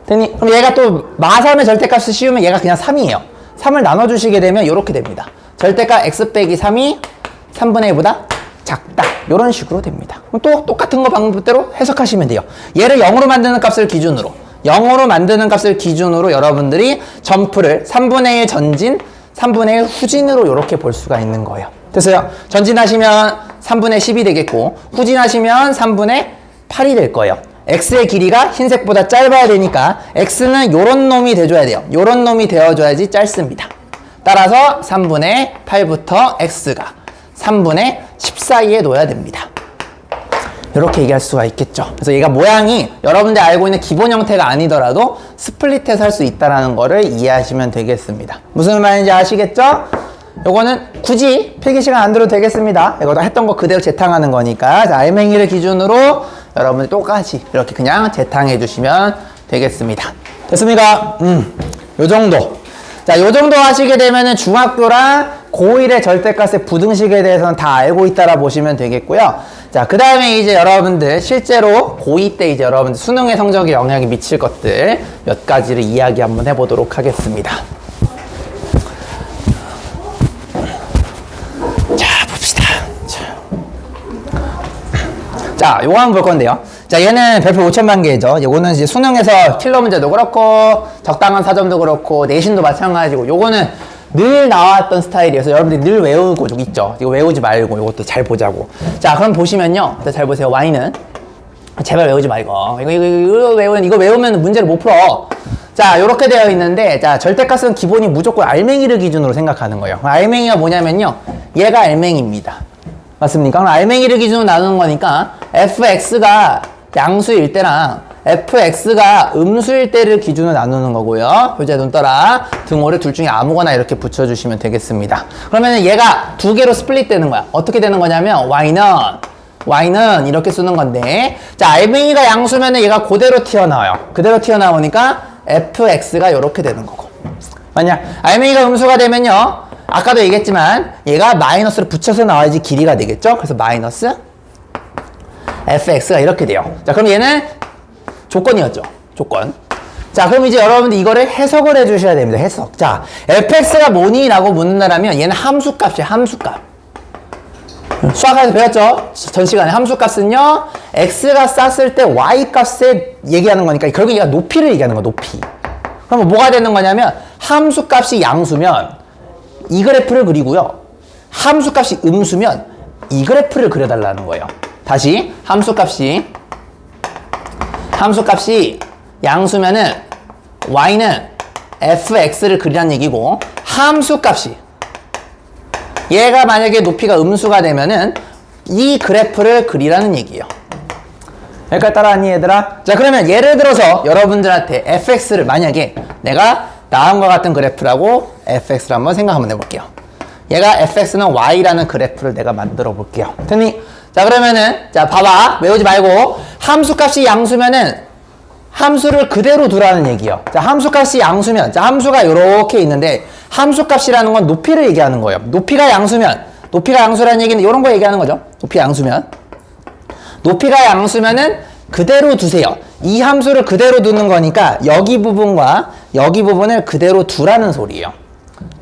됐니? 그럼 얘가 또 마3의 절대값을 씌우면 얘가 그냥 3이에요. 3을 나눠주시게 되면 이렇게 됩니다. 절대값 x 빼기 3이 3분의 1보다 작다. 이런 식으로 됩니다. 그럼 또 똑같은 거 방법대로 해석하시면 돼요. 얘를 0으로 만드는 값을 기준으로, 0으로 만드는 값을 기준으로 여러분들이 점프를 3분의 1 전진, 3분의 1 후진으로 이렇게 볼 수가 있는 거예요. 됐어요? 전진하시면 3분의 10이 되겠고 후진하시면 3분의 8이 될 거예요. x의 길이가 흰색보다 짧아야 되니까 x는 요런 놈이 돼줘야 돼요. 요런 놈이 되어줘야지 짧습니다. 따라서 3분의 8부터 x가 3분의 10 사이에 놓아야 됩니다. 이렇게 얘기할 수가 있겠죠. 그래서 얘가 모양이 여러분들 알고 있는 기본 형태가 아니더라도 스플릿해서 할 수 있다는 거를 이해하시면 되겠습니다. 무슨 말인지 아시겠죠? 요거는 굳이 필기시간 안 들어도 되겠습니다. 이거 했던 거 그대로 재탕하는 거니까. 자, 알맹이를 기준으로 여러분들 똑같이 이렇게 그냥 재탕해 주시면 되겠습니다. 됐습니까? 요 정도. 자, 요 정도 하시게 되면은 중학교랑 고1의 절대값의 부등식에 대해서는 다 알고 있다라 보시면 되겠고요. 자, 그 다음에 이제 여러분들 실제로 고2 때 이제 여러분들 수능의 성적에 영향이 미칠 것들 몇 가지를 이야기 한번 해보도록 하겠습니다. 자, 요거 한번 볼 건데요. 자, 얘는 별표 5천만 개죠. 요거는 이제 수능에서 킬러 문제도 그렇고, 적당한 사점도 그렇고, 내신도 마찬가지고, 요거는 늘 나왔던 스타일이어서 여러분들이 늘 외우고 있죠. 이거 외우지 말고, 요것도 잘 보자고. 자, 그럼 보시면요. 잘 보세요. Y는. 제발 외우지 말고. 이거 외우면 문제를 못 풀어. 자, 요렇게 되어 있는데, 자, 절대값은 기본이 무조건 알맹이를 기준으로 생각하는 거예요. 알맹이가 뭐냐면요. 얘가 알맹이입니다. 맞습니까? 그럼 알맹이를 기준으로 나누는 거니까 fx가 양수일 때랑 fx가 음수일 때를 기준으로 나누는 거고요. 효재 눈 떠라. 등호를 둘 중에 아무거나 이렇게 붙여주시면 되겠습니다. 그러면 얘가 두 개로 스플릿 되는 거야. 어떻게 되는 거냐면 y는 이렇게 쓰는 건데, 자, 알맹이가 양수면 얘가 그대로 튀어나와요. 그대로 튀어나오니까 fx가 이렇게 되는 거고. 맞냐? 알맹이가 음수가 되면요, 아까도 얘기했지만 얘가 마이너스를 붙여서 나와야지 길이가 되겠죠? 그래서 마이너스 fx가 이렇게 돼요. 자, 그럼 얘는 조건이었죠. 조건. 자, 그럼 이제 여러분들 이거를 해석을 해주셔야 됩니다. 해석. 자, fx가 뭐니? 라고 묻는다면 얘는 함수값이에요. 함수값. 수학에서 배웠죠? 전 시간에 함수값은요, x가 쌌을 때 y값에 얘기하는 거니까 결국 얘가 높이를 얘기하는 거야. 높이. 그럼 뭐가 되는 거냐면 함수값이 양수면 이 그래프를 그리고요, 함수값이 음수면 이 그래프를 그려달라는 거예요. 다시 함수값이 양수면은 y는 fx를 그리라는 얘기고, 함수값이 얘가 만약에 높이가 음수가 되면은 이 그래프를 그리라는 얘기예요. 여기까지 따라왔니 얘들아? 자, 그러면 예를 들어서 여러분들한테 fx를 만약에 내가 다음과 같은 그래프라고 fx를 한번 생각 한번 해볼게요. 얘가 fx는 y라는 그래프를 내가 만들어 볼게요. 됐니? 자, 그러면은 자, 봐봐. 외우지 말고 함수값이 양수면은 함수를 그대로 두라는 얘기예요. 자, 함수값이 양수면, 자, 함수가 이렇게 있는데 함수값이라는 건 높이를 얘기하는 거예요. 높이가 양수라는 얘기는 이런 거 얘기하는 거죠. 높이가 양수면은 그대로 두세요. 이 함수를 그대로 두는 거니까 여기 부분과 여기 부분을 그대로 두라는 소리예요.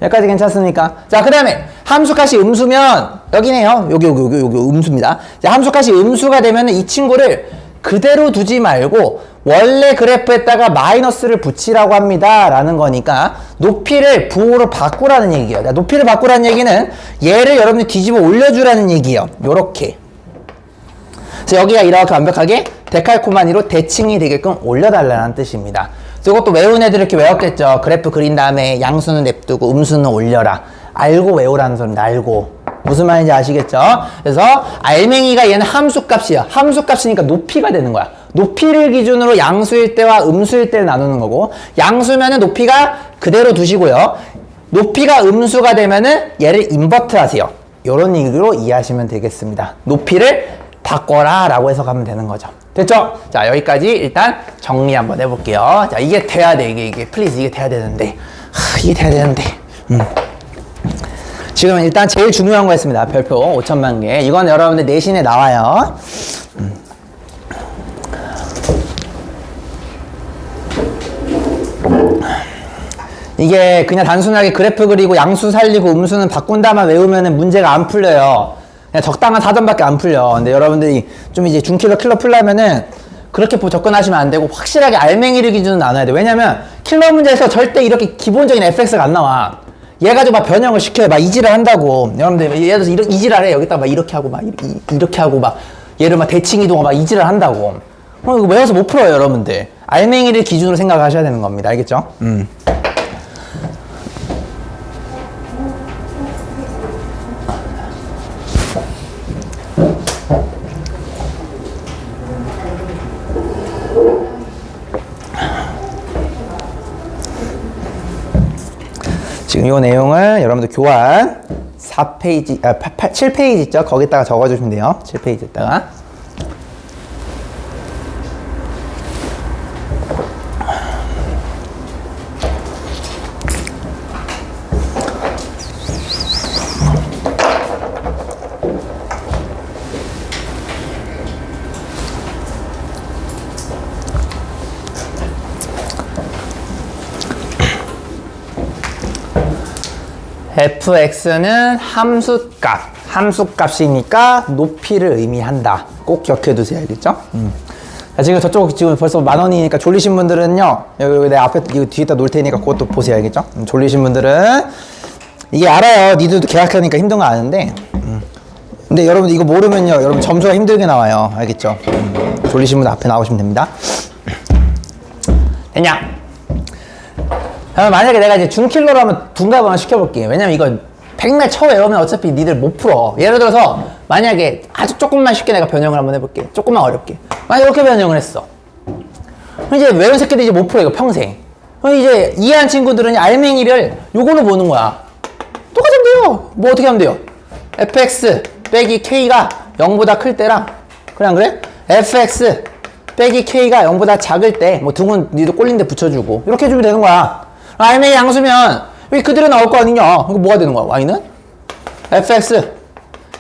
여기까지 괜찮습니까? 자, 그 다음에 함수값이 음수면 여기네요. 여기 음수입니다. 자, 함수값이 음수가 되면 이 친구를 그대로 두지 말고 원래 그래프에다가 마이너스를 붙이라고 합니다 라는 거니까 높이를 부호로 바꾸라는 얘기예요. 자, 높이를 바꾸라는 얘기는 얘를 여러분이 뒤집어 올려주라는 얘기예요. 요렇게. 그래서 여기가 이렇게 완벽하게 데칼코마니로 대칭이 되게끔 올려달라는 뜻입니다. 그래서 이것도 외운 애들 이렇게 외웠겠죠. 그래프 그린 다음에 양수는 냅두고 음수는 올려라. 알고 외우라는 소리입니다. 알고. 무슨 말인지 아시겠죠? 그래서 알맹이가 얘는 함수값이야. 함수값이니까 높이가 되는 거야. 높이를 기준으로 양수일 때와 음수일 때를 나누는 거고, 양수면은 높이가 그대로 두시고요. 높이가 음수가 되면은 얘를 인버트 하세요. 이런 얘기로 이해하시면 되겠습니다. 높이를 바꿔라 라고 해석하면 되는 거죠. 됐죠? 자, 여기까지 일단 정리 한번 해볼게요. 자, 이게 돼야 돼. 이게 플리즈 이게 돼야 되는데. 이게 돼야 되는데. 지금 일단 제일 중요한 거 했습니다. 별표 5천만 개. 이건 여러분들 내신에 나와요. 이게 그냥 단순하게 그래프 그리고 양수 살리고 음수는 바꾼다만 외우면은 문제가 안 풀려요. 그냥 적당한 사전밖에 안 풀려. 근데 여러분들이 좀 이제 중킬러 킬러 풀려면은 그렇게 접근하시면 안 되고 확실하게 알맹이를 기준으로 나눠야 돼. 왜냐면 킬러 문제에서 절대 이렇게 기본적인 fx가 안 나와. 얘 가지고 막 변형을 시켜요. 막 이지랄 한다고. 여러분들 예를 들어서 이지랄 해. 여기다 막 이렇게 하고 막 이렇게 하고 막 얘를 막 대칭 이동하고 막 이지랄 한다고. 이거 외워서 못 풀어요, 여러분들. 알맹이를 기준으로 생각하셔야 되는 겁니다. 알겠죠? 지금 이 내용을 여러분들 교환 4페이지, 7페이지 있죠? 거기다가 적어주시면 돼요. 7페이지에다가. fx는 함수값이니까 높이를 의미한다. 꼭 기억해두세요. 알겠죠? 자, 지금 저쪽 지금 벌써 10,000원이니까 졸리신 분들은요, 여기 내 앞에 이거 뒤에다 놓을 테니까 그것도 보세요. 알겠죠? 졸리신 분들은 이게 알아요. 니들도 계약하니까 힘든 거 아는데, 근데 여러분 이거 모르면요, 여러분 점수가 힘들게 나와요. 알겠죠? 졸리신 분들 앞에 나오시면 됩니다. 됐냐? 만약에 내가 이제 중킬러로 하면 둔갑을 한번 시켜볼게요. 왜냐면 이거 백날 처음 외우면 어차피 니들 못 풀어. 예를 들어서 만약에 아주 조금만 쉽게 내가 변형을 한번 해볼게. 조금만 어렵게. 만약에 이렇게 변형을 했어. 그럼 이제 외운 새끼들이 이제 못 풀어, 이거 평생. 그럼 이제 이해한 친구들은 알맹이를 요걸로 보는 거야. 똑같이 하면 돼요. 뭐 어떻게 하면 돼요? fx 빼기 k가 0보다 클 때랑, 그래 안 그래? fx 빼기 k가 0보다 작을 때, 뭐 등은 니도 꼴린 데 붙여주고 이렇게 해주면 되는 거야. 알맹이 양수면 왜 그대로 나올 거 아니냐? 이거 뭐가 되는 거야? y는 fx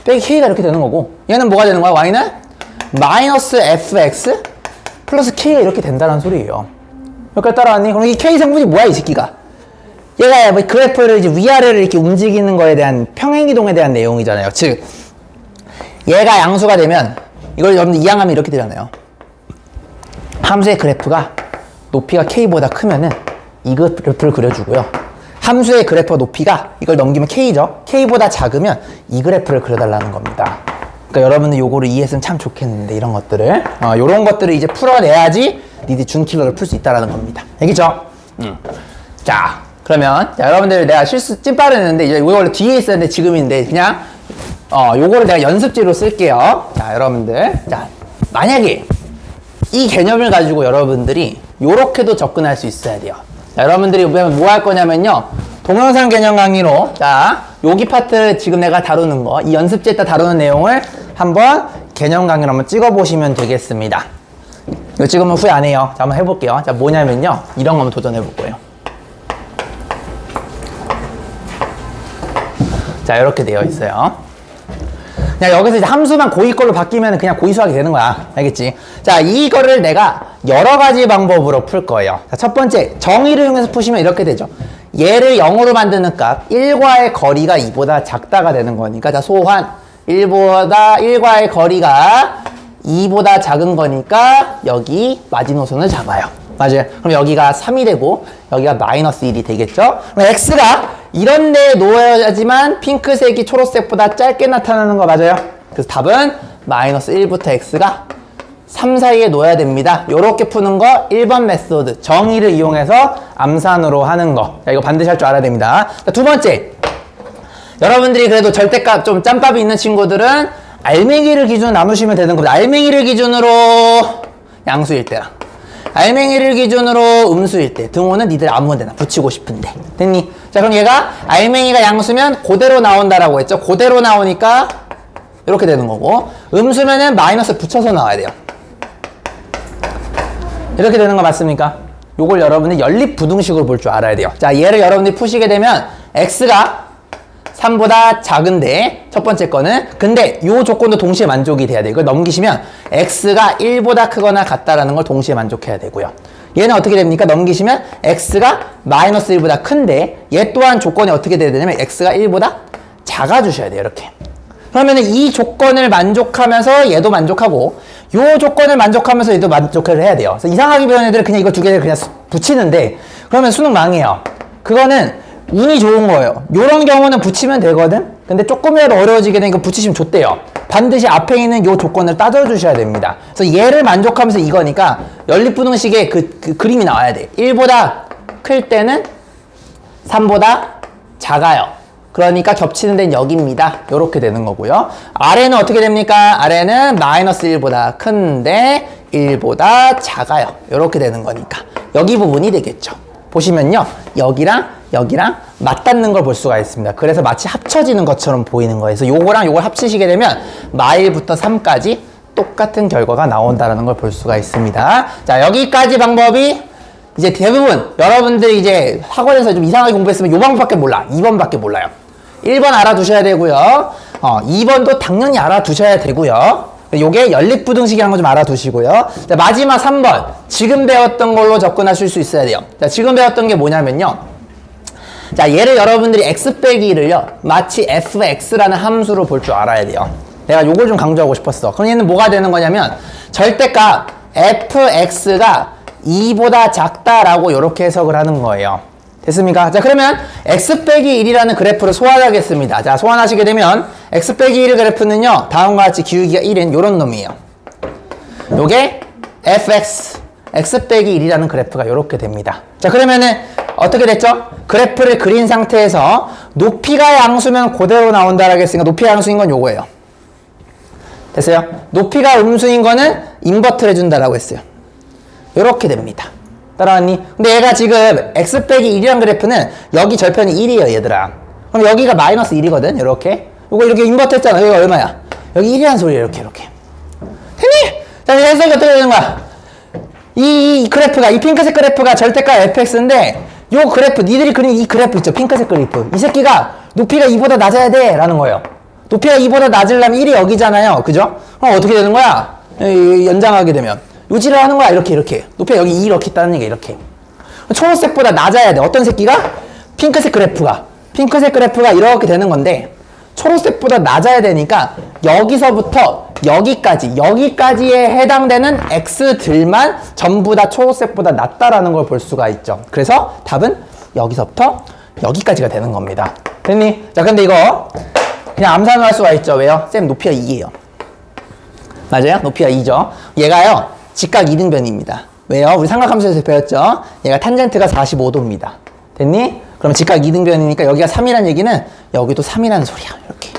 빼기 k가 이렇게 되는 거고, 얘는 뭐가 되는 거야? y는 마이너스 fx 플러스 k가 이렇게 된다는 소리예요. 여기까지 따라왔니? 그럼 이 k 성분이 뭐야, 이 새끼가? 얘가 뭐 그래프를 이제 위아래를 이렇게 움직이는 거에 대한 평행이동에 대한 내용이잖아요. 즉 얘가 양수가 되면 이걸 여러분들 이항하면 이렇게 되잖아요. 함수의 그래프가 높이가 k보다 크면은 이 그래프를 그려주고요. 함수의 그래프 높이가 이걸 넘기면 k죠. k보다 작으면 이 그래프를 그려달라는 겁니다. 그러니까 여러분들 요거를 이해했으면 참 좋겠는데, 이런 것들을 요런 것들을 이제 풀어내야지 니들 준킬러를 풀 수 있다라는 겁니다. 알겠죠? 자, 그러면 자, 여러분들 내가 실수 찐빠르 했는데 이거 원래 뒤에 있었는데 지금인데 그냥 요거를 내가 연습지로 쓸게요. 자, 여러분들, 자, 만약에 이 개념을 가지고 여러분들이 요렇게도 접근할 수 있어야 돼요. 자, 여러분들이 뭐 할 거냐면요, 동영상 개념 강의로, 자, 여기 파트 지금 내가 다루는 거, 이 연습지에다 다루는 내용을 한번 개념 강의로 한번 찍어보시면 되겠습니다. 이거 찍으면 후회 안 해요. 자, 한번 해볼게요. 자, 뭐냐면요, 이런 거 한번 도전해볼 거예요. 자, 이렇게 되어 있어요. 그냥 여기서 이제 함수만 고2 걸로 바뀌면 그냥 고2 수학이 되는 거야. 알겠지? 자, 이거를 내가 여러 가지 방법으로 풀 거예요. 자, 첫 번째, 정의를 이용해서 푸시면 이렇게 되죠. 얘를 0으로 만드는 값, 1과의 거리가 2보다 작다가 되는 거니까, 자, 소환 1과의 거리가 2보다 작은 거니까 여기 마지노선을 잡아요. 맞아요. 그럼 여기가 3이 되고 여기가 마이너스 1이 되겠죠? 그럼 x가 이런 데에 놓여야지만 핑크색이 초록색보다 짧게 나타나는 거 맞아요? 그래서 답은 마이너스 1부터 x가 3 사이에 놓여야 됩니다. 요렇게 푸는 거 1번 메소드, 정의를 이용해서 암산으로 하는 거. 자, 이거 반드시 할 줄 알아야 됩니다. 자, 두 번째, 여러분들이 그래도 절대값 좀 짬밥이 있는 친구들은 알맹이를 기준으로 나누시면 되는 겁니다. 알맹이를 기준으로 양수일 때랑 알맹이를 기준으로 음수일 때, 등호는 니들 아무 데나 붙이고 싶은데. 됐니? 자, 그럼 얘가 알맹이가 양수면 그대로 나온다라고 했죠. 그대로 나오니까 이렇게 되는 거고, 음수면은 마이너스 붙여서 나와야 돼요. 이렇게 되는 거 맞습니까? 요걸 여러분이 연립부등식으로 볼 줄 알아야 돼요. 자, 얘를 여러분들이 푸시게 되면 x가 3보다 작은데 첫 번째 거는 근데 요 조건도 동시에 만족이 돼야 돼요. 이걸 넘기시면 x가 1보다 크거나 같다라는 걸 동시에 만족해야 되고요. 얘는 어떻게 됩니까? 넘기시면 x가 마이너스 1보다 큰데 얘 또한 조건이 어떻게 돼야 되냐면 x가 1보다 작아주셔야 돼요. 이렇게. 그러면은 이 조건을 만족하면서 얘도 만족하고 요 조건을 만족하면서 얘도 만족을 해야 돼요. 그래서 이상하게 배운 애들은 그냥 이거 두 개를 그냥 붙이는데 그러면 수능 망해요. 그거는 운이 좋은 거예요. 요런 경우는 붙이면 되거든? 근데 조금이라도 어려워지게 되니까 붙이시면 좋대요. 반드시 앞에 있는 요 조건을 따져주셔야 됩니다. 그래서 얘를 만족하면서 이거니까 연립부등식의 그 그림이 나와야 돼. 1보다 클 때는 3보다 작아요. 그러니까 겹치는 데는 여기입니다. 요렇게 되는 거고요. 아래는 어떻게 됩니까? 아래는 마이너스 1보다 큰데 1보다 작아요. 요렇게 되는 거니까. 여기 부분이 되겠죠. 보시면요. 여기랑 여기랑 맞닿는 걸 볼 수가 있습니다. 그래서 마치 합쳐지는 것처럼 보이는 거예요. 그래서 요거랑 요걸 합치시게 되면 마일부터 3까지 똑같은 결과가 나온다는 걸 볼 수가 있습니다. 자, 여기까지 방법이 이제 대부분 여러분들이 이제 학원에서 좀 이상하게 공부했으면 요 방법밖에 몰라. 2번밖에 몰라요. 1번 알아두셔야 되고요. 2번도 당연히 알아두셔야 되고요. 요게 연립부등식이라는 거 좀 알아두시고요. 자, 마지막 3번. 지금 배웠던 걸로 접근하실 수 있어야 돼요. 자, 지금 배웠던 게 뭐냐면요. 자, 얘를 여러분들이 x 빼기 1을요. 마치 fx라는 함수로 볼 줄 알아야 돼요. 내가 요걸 좀 강조하고 싶었어. 그럼 얘는 뭐가 되는 거냐면 절대값 fx가 2보다 작다라고 이렇게 해석을 하는 거예요. 됐습니까? 자, 그러면 x 빼기 1이라는 그래프를 소환하겠습니다. 자, 소환하시게 되면 x 빼기 1의 그래프는요. 다음과 같이 기울기가 1인 요런 놈이에요. 요게 fx x 빼기 1이라는 그래프가 요렇게 됩니다. 자, 그러면은 어떻게 됐죠? 그래프를 그린 상태에서 높이가 양수면 그대로 나온다라고 했으니까 높이가 양수인 건 요거예요. 됐어요? 높이가 음수인 거는 인버트를 해준다라고 했어요. 요렇게 됩니다. 따라왔니? 근데 얘가 지금 x 빼기 1이란 그래프는 여기 절편이 1이에요, 얘들아. 그럼 여기가 마이너스 1이거든, 요렇게. 요거 이렇게 인버트 했잖아. 여기가 얼마야? 여기 1이라는 소리예요, 이렇게. 됐니? 자, 해석이 어떻게 되는 거야? 이 그래프가, 이 핑크색 그래프가 절대값 fx인데, 요 그래프, 니들이 그린 이 그래프 있죠? 핑크색 그래프. 이 새끼가 높이가 2보다 낮아야 돼! 라는 거예요. 높이가 2보다 낮으려면 1이 여기잖아요. 그죠? 그럼 어떻게 되는 거야? 연장하게 되면. 요지를 하는 거야. 이렇게. 높이가 여기 2 이렇게 있다는 얘기야. 이렇게. 초록색보다 낮아야 돼. 어떤 새끼가? 핑크색 그래프가. 핑크색 그래프가 이렇게 되는 건데, 초록색보다 낮아야 되니까, 여기서부터 여기까지에 해당되는 x들만 전부 다 초록색보다 낮다라는 걸 볼 수가 있죠. 그래서 답은 여기서부터 여기까지가 되는 겁니다. 됐니? 자, 근데 이거 그냥 암산을 할 수가 있죠. 왜요? 쌤 높이가 2예요. 맞아요? 높이가 2죠. 얘가요, 직각 이등변입니다. 왜요? 우리 삼각함수에서 배웠죠? 얘가 탄젠트가 45도입니다. 됐니? 그럼 직각 이등변이니까 여기가 3이라는 얘기는 여기도 3이라는 소리야. 이렇게.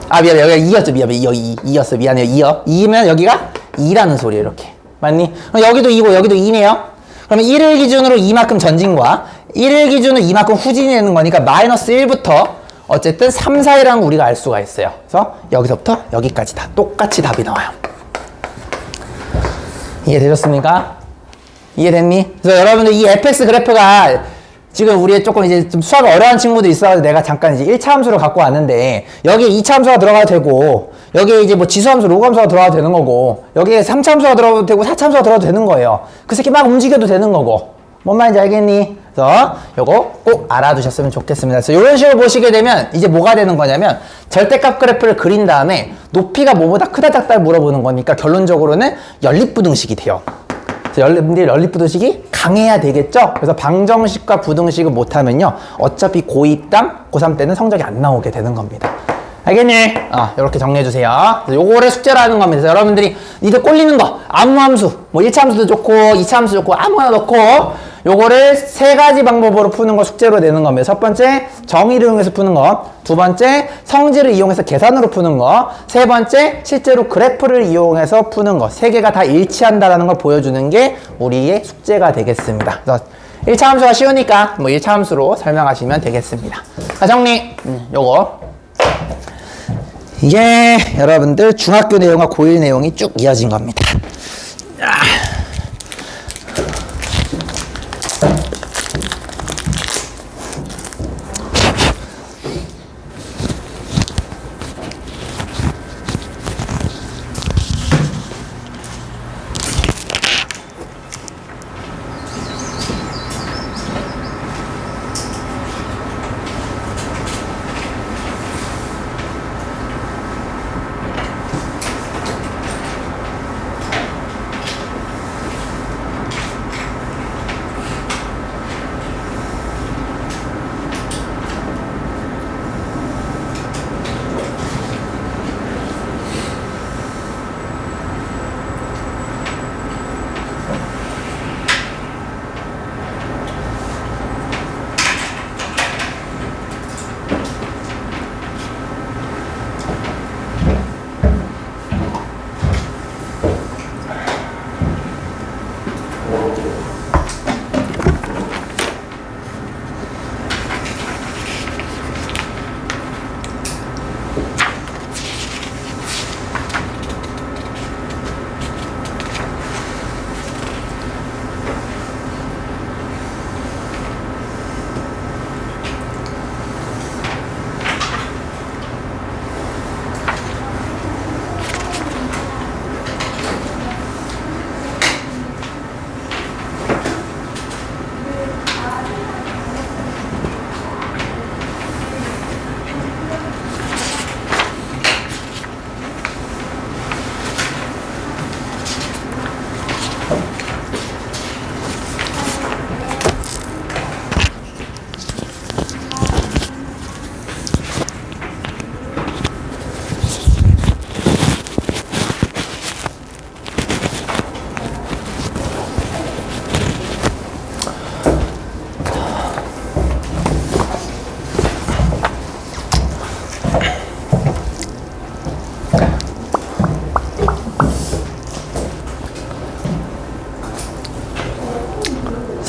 아, 미안해. 여기가 2였죠. 미안해. 여기 2였어. 미안해요. 2면 여기가 2라는 소리예요. 이렇게. 맞니? 그럼 여기도 2고 여기도 2네요. 그러면 1을 기준으로 이만큼 전진과 1을 기준으로 이만큼 후진이 되는 거니까 마이너스 1부터 어쨌든 3, 4이라는 거 우리가 알 수가 있어요. 그래서 여기서부터 여기까지 다 똑같이 답이 나와요. 이해되셨습니까? 이해됐니? 그래서 여러분들 이 fx 그래프가 지금 우리 조금 이제 좀 수학이 어려운 친구들이 있어가지고 내가 잠깐 이제 1차 함수를 갖고 왔는데 여기에 2차 함수가 들어가도 되고 여기에 이제 뭐 지수함수, 로그함수가 들어가도 되는 거고 여기에 3차 함수가 들어가도 되고 4차 함수가 들어가도 되는 거예요. 그 새끼 막 움직여도 되는 거고. 뭔 말인지 알겠니? 그래서 요거 꼭 알아두셨으면 좋겠습니다. 그래서 이런 식으로 보시게 되면 이제 뭐가 되는 거냐면 절대값 그래프를 그린 다음에 높이가 뭐보다 크다 작다를 물어보는 거니까 결론적으로는 연립부등식이 돼요. 그래서 연립부등식이 강해야 되겠죠? 그래서 방정식과 부등식을 못하면요 어차피 고2 땅, 고3 때는 성적이 안 나오게 되는 겁니다. 알겠니? 이렇게 정리해주세요. 요거를 숙제로 하는 겁니다. 그래서 여러분들이 니들 꼴리는 거, 아무 함수, 뭐 1차 함수도 좋고, 2차 함수 좋고, 아무거나 넣고, 요거를 세 가지 방법으로 푸는 거 숙제로 내는 겁니다. 첫 번째, 정의를 이용해서 푸는 거. 두 번째, 성질을 이용해서 계산으로 푸는 거. 세 번째, 실제로 그래프를 이용해서 푸는 거. 세 개가 다 일치한다라는 걸 보여주는 게 우리의 숙제가 되겠습니다. 그래서 1차 함수가 쉬우니까 뭐 1차 함수로 설명하시면 되겠습니다. 자, 정리. 요거. 이게 여러분들 중학교 내용과 고1 내용이 쭉 이어진 겁니다.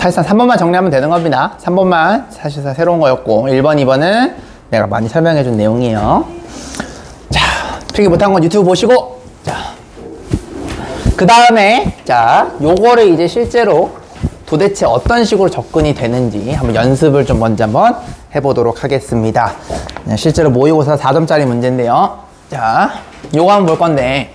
사실상 3번만 정리하면 되는 겁니다. 3번만 사실상 새로운 거였고 1번, 2번은 내가 많이 설명해 준 내용이에요. 자, 필기 못한 건 유튜브 보시고, 자, 그 다음에 자, 요거를 이제 실제로 도대체 어떤 식으로 접근이 되는지 한번 연습을 좀 먼저 한번 해보도록 하겠습니다. 실제로 모의고사 4점짜리 문제인데요. 자, 요거 한번 볼 건데,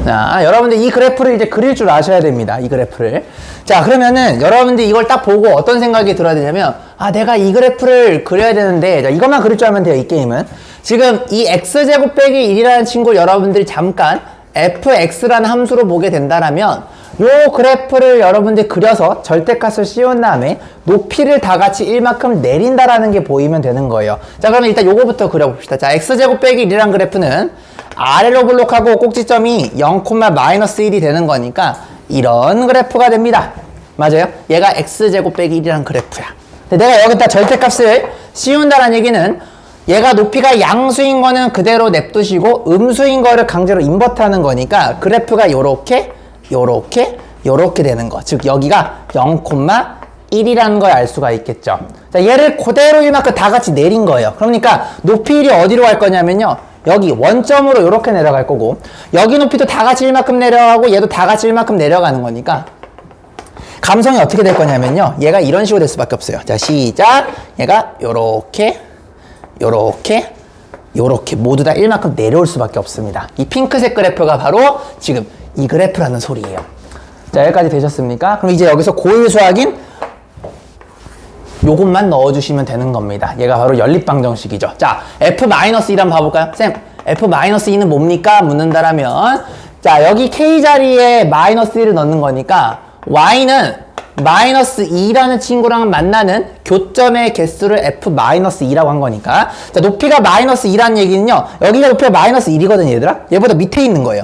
자, 여러분들 이 그래프를 이제 그릴 줄 아셔야 됩니다. 이 그래프를. 자, 그러면은 여러분들 이걸 딱 보고 어떤 생각이 들어야 되냐면, 아, 내가 이 그래프를 그려야 되는데, 자, 이것만 그릴 줄 알면 돼요, 이 게임은. 지금 이 x제곱 빼기 1이라는 친구를 여러분들이 잠깐 fx라는 함수로 보게 된다라면, 요 그래프를 여러분들이 그려서 절대값을 씌운 다음에 높이를 다 같이 1만큼 내린다라는 게 보이면 되는 거예요. 자, 그러면 일단 요거부터 그려봅시다. 자, x제곱 빼기 1이라는 그래프는 아래로 블록하고 꼭지점이 0,-1이 되는 거니까 이런 그래프가 됩니다. 맞아요? 얘가 x제곱 빼기 1이라는 그래프야. 근데 내가 여기다 절대값을 씌운다는 얘기는 얘가 높이가 양수인 거는 그대로 냅두시고 음수인 거를 강제로 인버트하는 거니까 그래프가 요렇게 되는 거. 즉 여기가 0,1이라는 걸 알 수가 있겠죠. 자, 얘를 그대로 이만큼 다 같이 내린 거예요. 그러니까 높이 1이 어디로 갈 거냐면요, 여기 원점으로 이렇게 내려갈 거고, 여기 높이도 다 같이 1만큼 내려가고 얘도 다 같이 1만큼 내려가는 거니까 감성이 어떻게 될 거냐면요, 얘가 이런 식으로 될 수밖에 없어요. 자, 시작. 얘가 요렇게 모두 다 1만큼 내려올 수밖에 없습니다. 이 핑크색 그래프가 바로 지금 이 그래프라는 소리예요. 자, 여기까지 되셨습니까? 그럼 이제 여기서 고일 수학인 요것만 넣어주시면 되는 겁니다. 얘가 바로 연립방정식이죠. 자, f-1 한번 봐볼까요? 쌤, f-2는 뭡니까? 묻는다라면, 자, 여기 k 자리에 -1을 넣는 거니까 y는 -2라는 친구랑 만나는 교점의 개수를 f-2라고 한 거니까, 자, 높이가 -2라는 얘기는요, 여기가 높이가 -1이거든요, 얘들아. 얘보다 밑에 있는 거예요.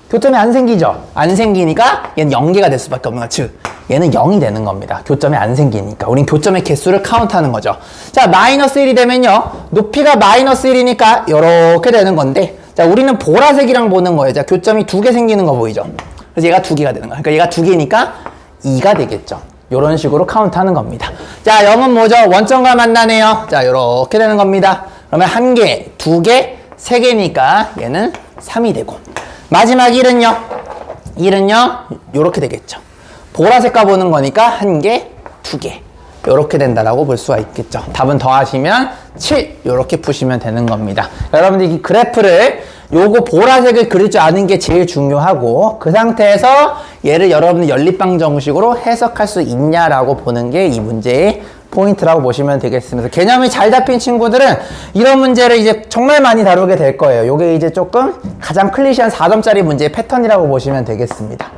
교점이 안 생기죠? 안 생기니까 얘는 0개가 될 수밖에 없는 거야. 즉, 얘는 0이 되는 겁니다. 교점이 안 생기니까. 우린 교점의 개수를 카운트하는 거죠. 자, -1이 되면요, 높이가 -1이니까 이렇게 되는 건데, 자, 우리는 보라색이랑 보는 거예요. 자, 교점이 2개 생기는 거 보이죠? 그래서 얘가 2개가 되는 거야. 그러니까 얘가 2개니까 2가 되겠죠. 이런 식으로 카운트하는 겁니다. 자, 0은 뭐죠? 원점과 만나네요. 자, 이렇게 되는 겁니다. 그러면 1개, 2개, 3개니까 얘는 3이 되고, 마지막 1은요? 1은요? 요렇게 되겠죠. 보라색과 보는 거니까 1개, 2개. 요렇게 된다라고 볼 수가 있겠죠. 답은 더하시면 7. 요렇게 푸시면 되는 겁니다. 여러분들 이 그래프를 요거 보라색을 그릴 줄 아는 게 제일 중요하고, 그 상태에서 얘를 여러분들 연립방정식으로 해석할 수 있냐라고 보는 게 이 문제의 포인트라고 보시면 되겠습니다. 개념이 잘 잡힌 친구들은 이런 문제를 이제 정말 많이 다루게 될 거예요. 요게 이제 조금 가장 클리시한 4점짜리 문제의 패턴이라고 보시면 되겠습니다.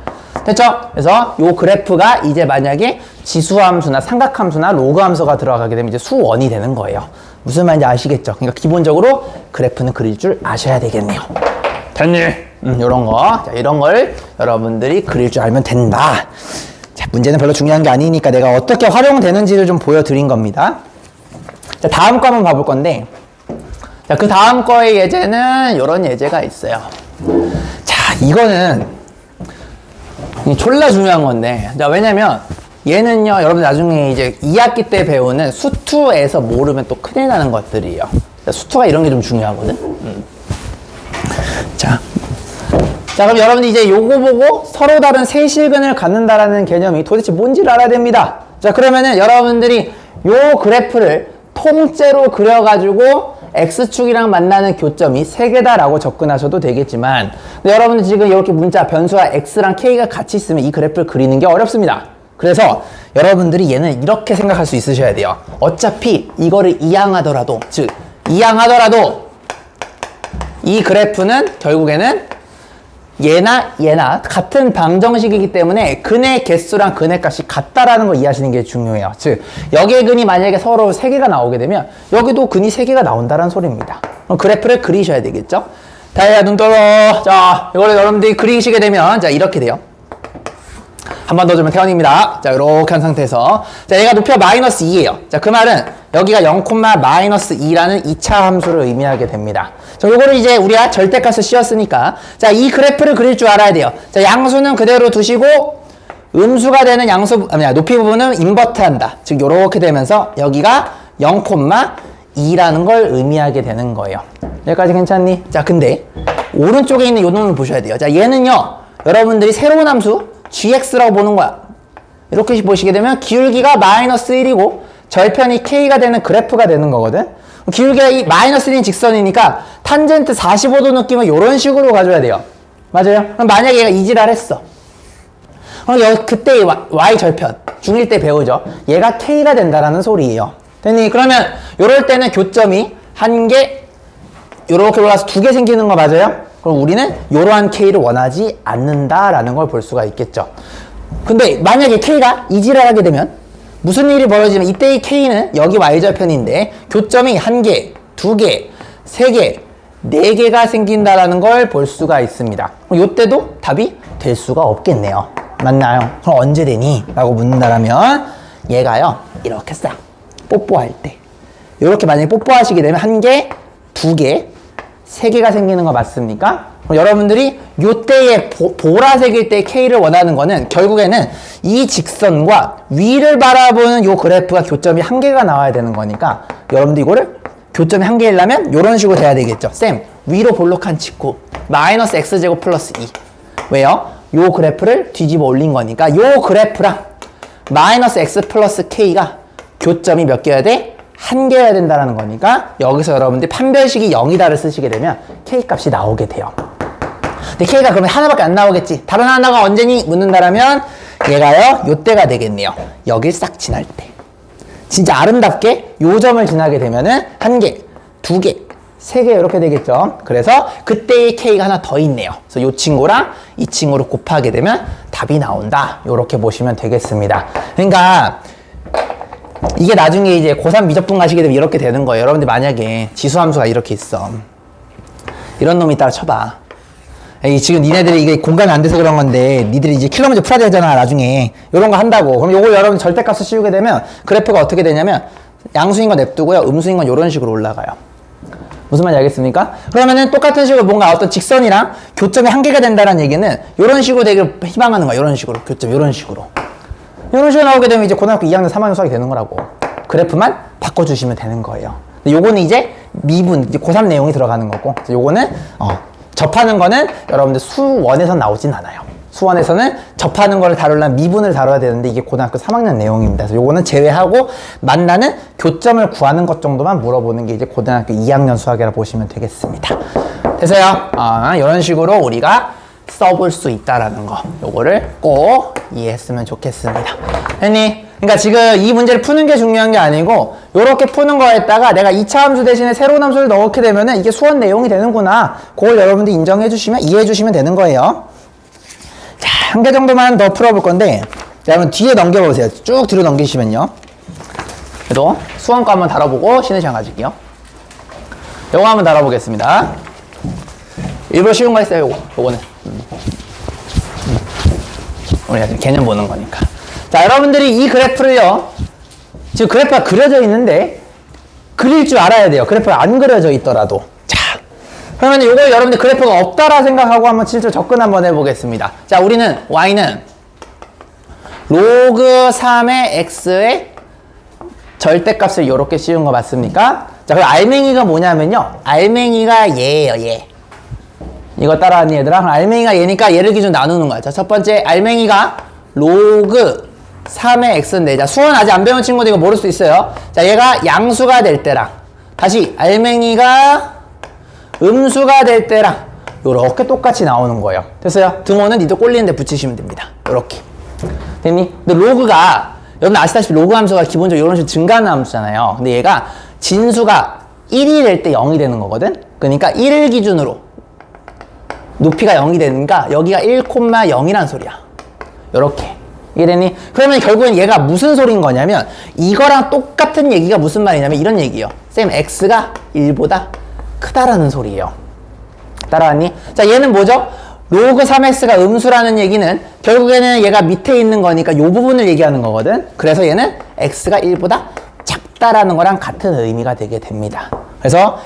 됐죠? 그래서 요 그래프가 이제 만약에 지수함수나 삼각함수나 로그함수가 들어가게 되면 이제 수원이 되는 거예요. 무슨 말인지 아시겠죠? 그러니까 기본적으로 그래프는 그릴 줄 아셔야 되겠네요. 됐니? 요런 거. 자, 이런 걸 여러분들이 그릴 줄 알면 된다. 자, 문제는 별로 중요한 게 아니니까 내가 어떻게 활용되는지를 좀 보여드린 겁니다. 자, 다음 거 한번 봐볼 건데, 자, 그 다음 거의 예제는 이런 예제가 있어요. 자, 이거는 졸라 중요한 건데, 자, 왜냐면 얘는요, 여러분 나중에 이제 2학기 때 배우는 수투에서 모르면 또 큰일 나는 것들이에요. 자, 수투가 이런 게 좀 중요하거든. 자, 그럼 여러분들 이제 요거 보고 서로 다른 세실근을 갖는다라는 개념이 도대체 뭔지를 알아야 됩니다. 자, 그러면은 여러분들이 요 그래프를 통째로 그려가지고 X축이랑 만나는 교점이 3개다라고 접근하셔도 되겠지만, 근데 여러분들 지금 이렇게 문자 변수와 X랑 K가 같이 있으면 이 그래프를 그리는 게 어렵습니다. 그래서 여러분들이 얘는 이렇게 생각할 수 있으셔야 돼요. 어차피 이거를 이항하더라도, 즉 이항하더라도 이 그래프는 결국에는 얘나 같은 방정식이기 때문에 근의 개수랑 근의 값이 같다라는 걸 이해하시는 게 중요해요. 즉 여기의 근이 만약에 서로 3개가 나오게 되면 여기도 근이 3개가 나온다는 소리입니다. 그럼 그래프를 그리셔야 되겠죠. 다혜야 눈 떠. 자, 이거를 여러분들이 그리시게 되면 자 이렇게 돼요. 한 번 더 주면 태원입니다. 자, 이렇게 한 상태에서 자, 얘가 높이가 -2예요. 자, 그 말은 여기가 0,-2라는 2차 함수를 의미하게 됩니다. 자, 요거를 이제 우리가 절대값을 씌웠으니까 자, 이 그래프를 그릴 줄 알아야 돼요. 자, 양수는 그대로 두시고 음수가 되는 양수, 높이 부분은 인버트 한다. 즉, 요렇게 되면서 여기가 0,2라는 걸 의미하게 되는 거예요. 여기까지 괜찮니? 자, 근데 오른쪽에 있는 요 놈을 보셔야 돼요. 자, 얘는요, 여러분들이 새로운 함수 gx라고 보는 거야. 이렇게 보시게 되면 기울기가 마이너스 1이고 절편이 k가 되는 그래프가 되는 거거든. 기울기가 이 마이너스 1인 직선이니까 탄젠트 45도 느낌을 이런 식으로 가져야 돼요. 맞아요? 그럼 만약에 얘가 이지랄 했어. 그때 y 절편 중1 때 배우죠. 얘가 k가 된다라는 소리예요. 됐니? 그러면 이럴 때는 교점이 한 개 요렇게 올라가서 두 개 생기는 거 맞아요? 그럼 우리는 이러한 k를 원하지 않는다라는 걸 볼 수가 있겠죠. 근데 만약에 k가 이지랄하게 되면 무슨 일이 벌어지면 이때의 k는 여기 y절편인데 교점이 한 개, 두 개, 세 개, 네 개가 생긴다라는 걸 볼 수가 있습니다. 그럼 이때도 답이 될 수가 없겠네요. 맞나요? 그럼 언제 되니? 라고 묻는다라면 얘가요, 이렇게 싹 뽀뽀할 때 이렇게 만약에 뽀뽀하시게 되면 한 개, 두 개, 세 개가 생기는 거 맞습니까? 그럼 여러분들이 요때의 보라색일 때 K를 원하는 거는 결국에는 이 직선과 위를 바라보는 요 그래프가 교점이 한 개가 나와야 되는 거니까 여러분들 이거를 교점이 한 개이려면 요런 식으로 돼야 되겠죠. 쌤, 위로 볼록한 직구 마이너스 x제곱 플러스 2. 왜요? 요 그래프를 뒤집어 올린 거니까 요 그래프랑 마이너스 x 플러스 k가 교점이 몇 개여야 돼? 한 개여야 된다는 거니까 여기서 여러분들이 판별식이 0이다를 쓰시게 되면 k 값이 나오게 돼요. 근데 k가 그러면 하나밖에 안 나오겠지. 다른 하나가 언제니? 묻는다라면 얘가요, 요때가 되겠네요. 여길 싹 지날 때. 진짜 아름답게 요 점을 지나게 되면은 한 개, 두 개, 세 개 이렇게 되겠죠. 그래서 그때의 k가 하나 더 있네요. 그래서 요 친구랑 이 친구를 곱하게 되면 답이 나온다. 요렇게 보시면 되겠습니다. 그러니까 이게 나중에 이제 고3 미적분 가시게 되면 이렇게 되는 거예요. 여러분들 만약에 지수함수가 이렇게 있어. 이런 놈이 있다가 쳐봐. 지금 니네들이 이게 공감이 안 돼서 그런 건데 니들이 이제 킬로미터 풀어야 되잖아 나중에. 요런 거 한다고. 그럼 요걸 여러분 절대값을 씌우게 되면 그래프가 어떻게 되냐면 양수인 건 냅두고요. 음수인 건 요런 식으로 올라가요. 무슨 말인지 알겠습니까? 그러면은 똑같은 식으로 뭔가 어떤 직선이랑 교점이 한 개가 된다는 얘기는 요런 식으로 되길 희망하는 거야. 요런 식으로. 교점 요런 식으로. 이런 식으로 나오게 되면 이제 고등학교 2학년 3학년 수학이 되는 거라고. 그래프만 바꿔주시면 되는 거예요. 근데 요거는 이제 미분, 이제 고3 내용이 들어가는 거고. 요거는, 접하는 거는 여러분들 수원에선 나오진 않아요. 수원에서는 접하는 거를 다루려면 미분을 다뤄야 되는데 이게 고등학교 3학년 내용입니다. 그래서 요거는 제외하고 만나는 교점을 구하는 것 정도만 물어보는 게 이제 고등학교 2학년 수학이라 보시면 되겠습니다. 돼서요, 이런 식으로 우리가 써볼 수 있다라는 거, 요거를 꼭 이해했으면 좋겠습니다. 됐니? 그러니까 지금 이 문제를 푸는 게 중요한 게 아니고 요렇게 푸는 거에다가 내가 2차 함수 대신에 새로운 함수를 넣게 되면은 이게 수원 내용이 되는구나. 그걸 여러분들 인정해 주시면, 이해해 주시면 되는 거예요. 자, 한 개 정도만 더 풀어볼 건데, 자, 여러분 뒤에 넘겨보세요. 쭉 뒤로 넘기시면요. 그래도 수원 거 한번 다뤄보고 쉬는 시간 가질게요. 요거 한번 다뤄보겠습니다. 일부러 쉬운 거 했어요, 요거는. 우리가 지금 개념 보는 거니까. 자, 여러분들이 이 그래프를요, 지금 그래프가 그려져 있는데, 그릴 줄 알아야 돼요. 그래프가 안 그려져 있더라도. 자, 그러면 이걸 여러분들 그래프가 없다라 생각하고 한번 실제로 접근 한번 해보겠습니다. 자, 우리는 y는 로그 3의 x의 절대값을 이렇게 씌운 거 맞습니까? 자, 그럼 알맹이가 뭐냐면요. 알맹이가 얘예요, 얘. 이거 따라하니 얘들아? 그럼 알맹이가 얘니까 얘를 기준 나누는 거야. 자, 첫 번째 알맹이가 로그 3의 x인데, 자, 수원 아직 안 배운 친구들 이거 모를 수 있어요. 자, 얘가 양수가 될 때랑 다시 알맹이가 음수가 될 때랑 요렇게 똑같이 나오는 거예요. 됐어요? 등호는 니도 꼴리는데 붙이시면 됩니다. 요렇게. 됐니? 근데 로그가, 여러분 아시다시피 로그 함수가 기본적으로 이런 식으로 증가하는 함수잖아요. 근데 얘가 진수가 1이 될 때 0이 되는 거거든? 그러니까 1을 기준으로 높이가 0이 되니까 여기가 1,0이란 소리야. 요렇게. 이해되니? 그러면 결국엔 얘가 무슨 소린 거냐면 이거랑 똑같은 얘기가 무슨 말이냐면 이런 얘기예요. 쌤, x가 1보다 크다라는 소리예요. 따라왔니? 자, 얘는 뭐죠? 로그 3x가 음수라는 얘기는 결국에는 얘가 밑에 있는 거니까 요 부분을 얘기하는 거거든. 그래서 얘는 x가 1보다 작다라는 거랑 같은 의미가 되게 됩니다. 그래서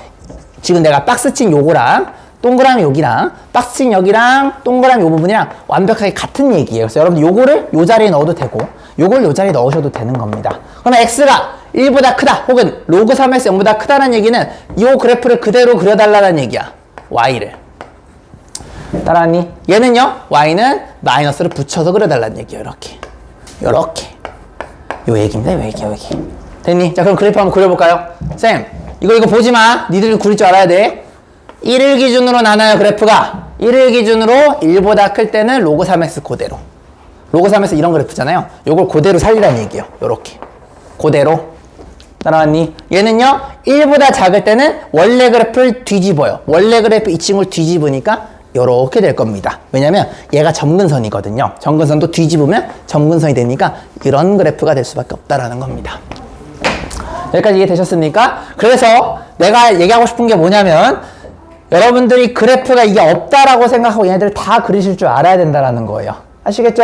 지금 내가 박스 친 요거랑 동그라미 여기랑 박스인 여기랑 동그라미 요 부분이랑 완벽하게 같은 얘기예요. 그래서 여러분들 요거를 요 자리에 넣어도 되고 요걸 요 자리에 넣으셔도 되는 겁니다. 그러면 x가 1보다 크다 혹은 로그 3에서 0보다 크다는 얘기는 요 그래프를 그대로 그려달라는 얘기야. y를. 따라하니? 얘는요, y는 마이너스를 붙여서 그려달라는 얘기예요. 이렇게. 요렇게. 요 얘기입니다. 요 얘기, 요 얘기. 됐니? 자, 그럼 그래프 한번 그려볼까요? 쌤, 이거 보지 마. 니들 그릴 줄 알아야 돼. 1을 기준으로 나눠요, 그래프가. 1을 기준으로 1보다 클 때는 로그 3x 그대로. 로그 3에서 이런 그래프잖아요. 요걸 그대로 살리라는 얘기예요. 요렇게. 그대로. 따라왔니? 얘는요, 1보다 작을 때는 원래 그래프를 뒤집어요. 원래 그래프 이 친구를 뒤집으니까 요렇게 될 겁니다. 왜냐면 얘가 점근선이거든요. 점근선도 뒤집으면 점근선이 되니까 이런 그래프가 될 수밖에 없다라는 겁니다. 여기까지 이해되셨습니까? 그래서 내가 얘기하고 싶은 게 뭐냐면 여러분들이 그래프가 이게 없다라고 생각하고 얘네들 다 그리실 줄 알아야 된다라는 거예요. 아시겠죠?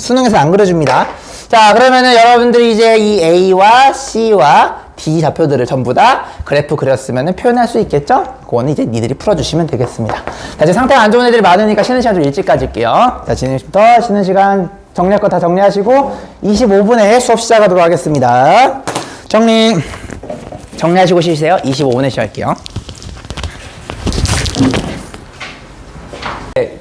수능에서 안 그려줍니다. 자, 그러면은 여러분들이 이제 이 A와 C와 D 좌표들을 전부 다 그래프 그렸으면 표현할 수 있겠죠? 그거는 이제 니들이 풀어주시면 되겠습니다. 자, 이제 상태가 안 좋은 애들이 많으니까 쉬는 시간 좀 일찍 가질게요. 자, 지금부터 쉬는 시간 정리할 거 다 정리하시고 25분에 수업 시작하도록 하겠습니다. 정리하시고 쉬세요. 25분에 시작할게요.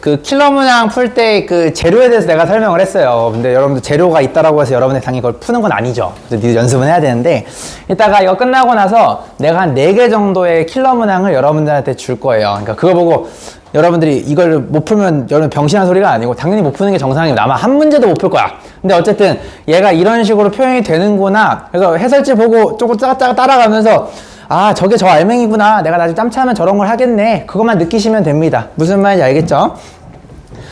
그 킬러 문항 풀 때 그 재료에 대해서 내가 설명을 했어요. 근데 여러분들 재료가 있다라고 해서 여러분들 당연히 그걸 푸는 건 아니죠. 그래서 니들 연습은 해야 되는데 이따가 이거 끝나고 나서 내가 한 4개 정도의 킬러 문항을 여러분들한테 줄 거예요. 그러니까 그거 보고 여러분들이 이걸 못 풀면 여러분 병신한 소리가 아니고 당연히 못 푸는 게 정상이에요. 아마 한 문제도 못 풀 거야. 근데 어쨌든 얘가 이런 식으로 표현이 되는구나. 그래서 해설지 보고 조금 짜가 따라가면서 아, 저게 저 알맹이구나. 내가 나중에 짬차면 저런 걸 하겠네. 그것만 느끼시면 됩니다. 무슨 말인지 알겠죠?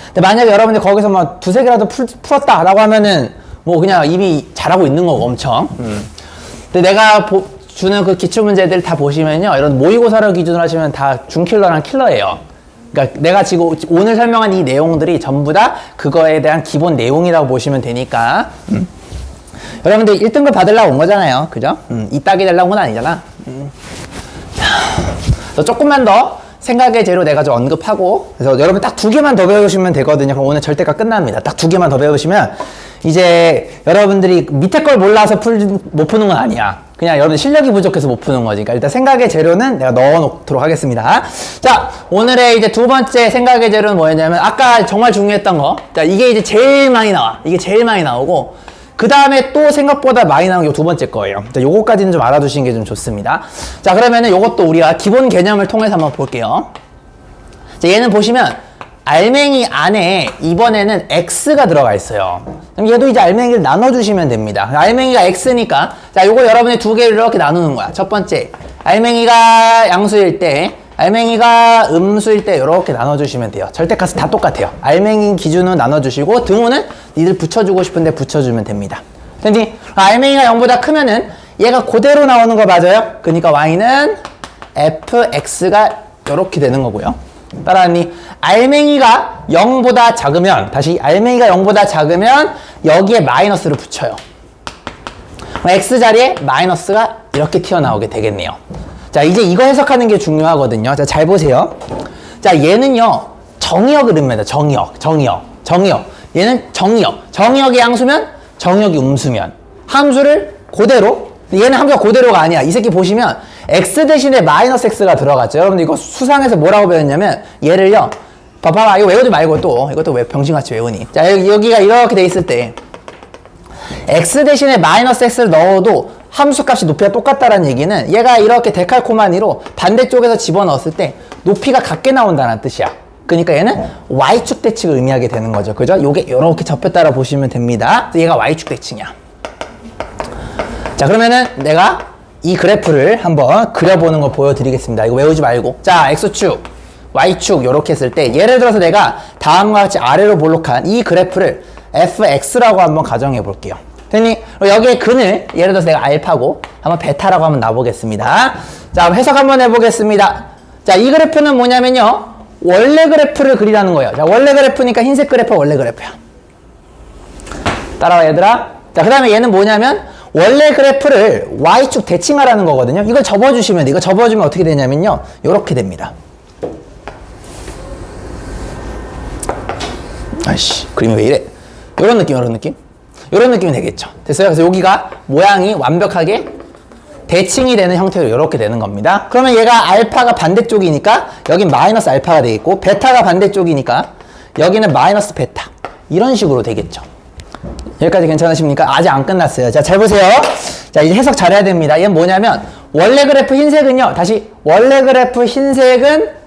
근데 만약에 여러분들 거기서 뭐 2-3개라도 풀었다라고 하면은 뭐 그냥 이미 잘하고 있는 거고 엄청. 근데 내가 주는 그 기출문제들 다 보시면요. 이런 모의고사를 기준으로 하시면 다 중킬러랑 킬러예요. 그러니까 내가 지금 오늘 설명한 이 내용들이 전부 다 그거에 대한 기본 내용이라고 보시면 되니까. 여러분들 1등급 받으려고 온 거잖아요. 그죠? 이 딱이 되려고 온 건 아니잖아. 자, 조금만 더 생각의 재료 내가 좀 언급하고 그래서 여러분 딱 2개만 더 배우시면 되거든요. 그럼 오늘 절대가 끝납니다. 딱 2개만 더 배우시면 이제 여러분들이 밑에 걸 몰라서 못 푸는 건 아니야. 그냥 여러분 실력이 부족해서 못 푸는 거지. 그러니까 일단 생각의 재료는 내가 넣어 놓도록 하겠습니다. 자, 오늘의 이제 2번째 생각의 재료는 뭐였냐면 아까 정말 중요했던 거. 자, 이게 이제 제일 많이 나와. 이게 제일 많이 나오고 그 다음에 또 생각보다 많이 나오는 게 2번째 거예요. 자, 요거까지는 좀 알아두시는 게 좀 좋습니다. 자, 그러면은 요것도 우리가 기본 개념을 통해서 한번 볼게요. 자, 얘는 보시면 알맹이 안에 이번에는 X가 들어가 있어요. 그럼 얘도 이제 알맹이를 나눠주시면 됩니다. 알맹이가 X니까 자, 요거 여러분이 2개를 이렇게 나누는 거야. 첫 번째, 알맹이가 양수일 때 알맹이가 음수일 때 이렇게 나눠주시면 돼요. 절대값은 다 똑같아요. 알맹이 기준으로 나눠주시고 등호는 니들 붙여주고 싶은데 붙여주면 됩니다. 됐니? 알맹이가 0보다 크면은 얘가 그대로 나오는 거 맞아요? 그러니까 y는 fx가 이렇게 되는 거고요. 따라하니? 알맹이가 0보다 작으면 다시 알맹이가 0보다 작으면 여기에 마이너스를 붙여요. x 자리에 마이너스가 이렇게 튀어나오게 되겠네요. 자, 이제 이거 해석하는 게 중요하거든요. 자, 잘 보세요. 자, 얘는요, 정의역을 읍니다. 정의역. 얘는 정의역. 정의역이 양수면, 정의역이 음수면. 함수를 그대로, 얘는 함수가 그대로가 아니야. 이 새끼 보시면, x 대신에 마이너스 x가 들어갔죠. 여러분들 이거 수상에서 뭐라고 배웠냐면, 얘를요, 봐봐, 이거 외우지 말고 이것도 왜 병신같이 외우니. 자, 여기가 이렇게 돼 있을 때, x 대신에 마이너스 x를 넣어도 함수 값이 높이가 똑같다는 얘기는 얘가 이렇게 데칼코마니로 반대쪽에서 집어넣었을 때 높이가 같게 나온다는 뜻이야. 그러니까 얘는 y축 대칭을 의미하게 되는 거죠. 그죠? 요게 이렇게 접혔다라 보시면 됩니다. 얘가 y축 대칭이야. 자, 그러면은 내가 이 그래프를 한번 그려보는 거 보여드리겠습니다. 이거 외우지 말고. 자, x축, y축 이렇게 했을 때 예를 들어서 내가 다음과 같이 아래로 볼록한 이 그래프를 fx라고 한번 가정해 볼게요. 됐니? 여기에 근을 예를 들어서 내가 알파고 한번 베타라고 한번 놔보겠습니다. 자, 해석 한번 해보겠습니다. 자, 이 그래프는 뭐냐면요, 원래 그래프를 그리라는 거예요. 자, 원래 그래프니까 흰색 그래프가 원래 그래프야. 따라와 얘들아. 자, 그 다음에 얘는 뭐냐면 원래 그래프를 y축 대칭하라는 거거든요. 이걸 접어주시면 돼. 이거 접어주면 어떻게 되냐면요, 요렇게 됩니다. 아이씨, 그림이 왜 이래? 요런 느낌, 요런 느낌? 요런 느낌이 되겠죠. 됐어요? 그래서 여기가 모양이 완벽하게 대칭이 되는 형태로 이렇게 되는 겁니다. 그러면 얘가 알파가 반대쪽이니까 여긴 마이너스 알파가 되겠고, 베타가 반대쪽이니까 여기는 마이너스 베타. 이런 식으로 되겠죠. 여기까지 괜찮으십니까? 아직 안 끝났어요. 자, 잘 보세요. 자, 이제 해석 잘해야 됩니다. 얘는 뭐냐면, 원래 그래프 흰색은요, 다시, 원래 그래프 흰색은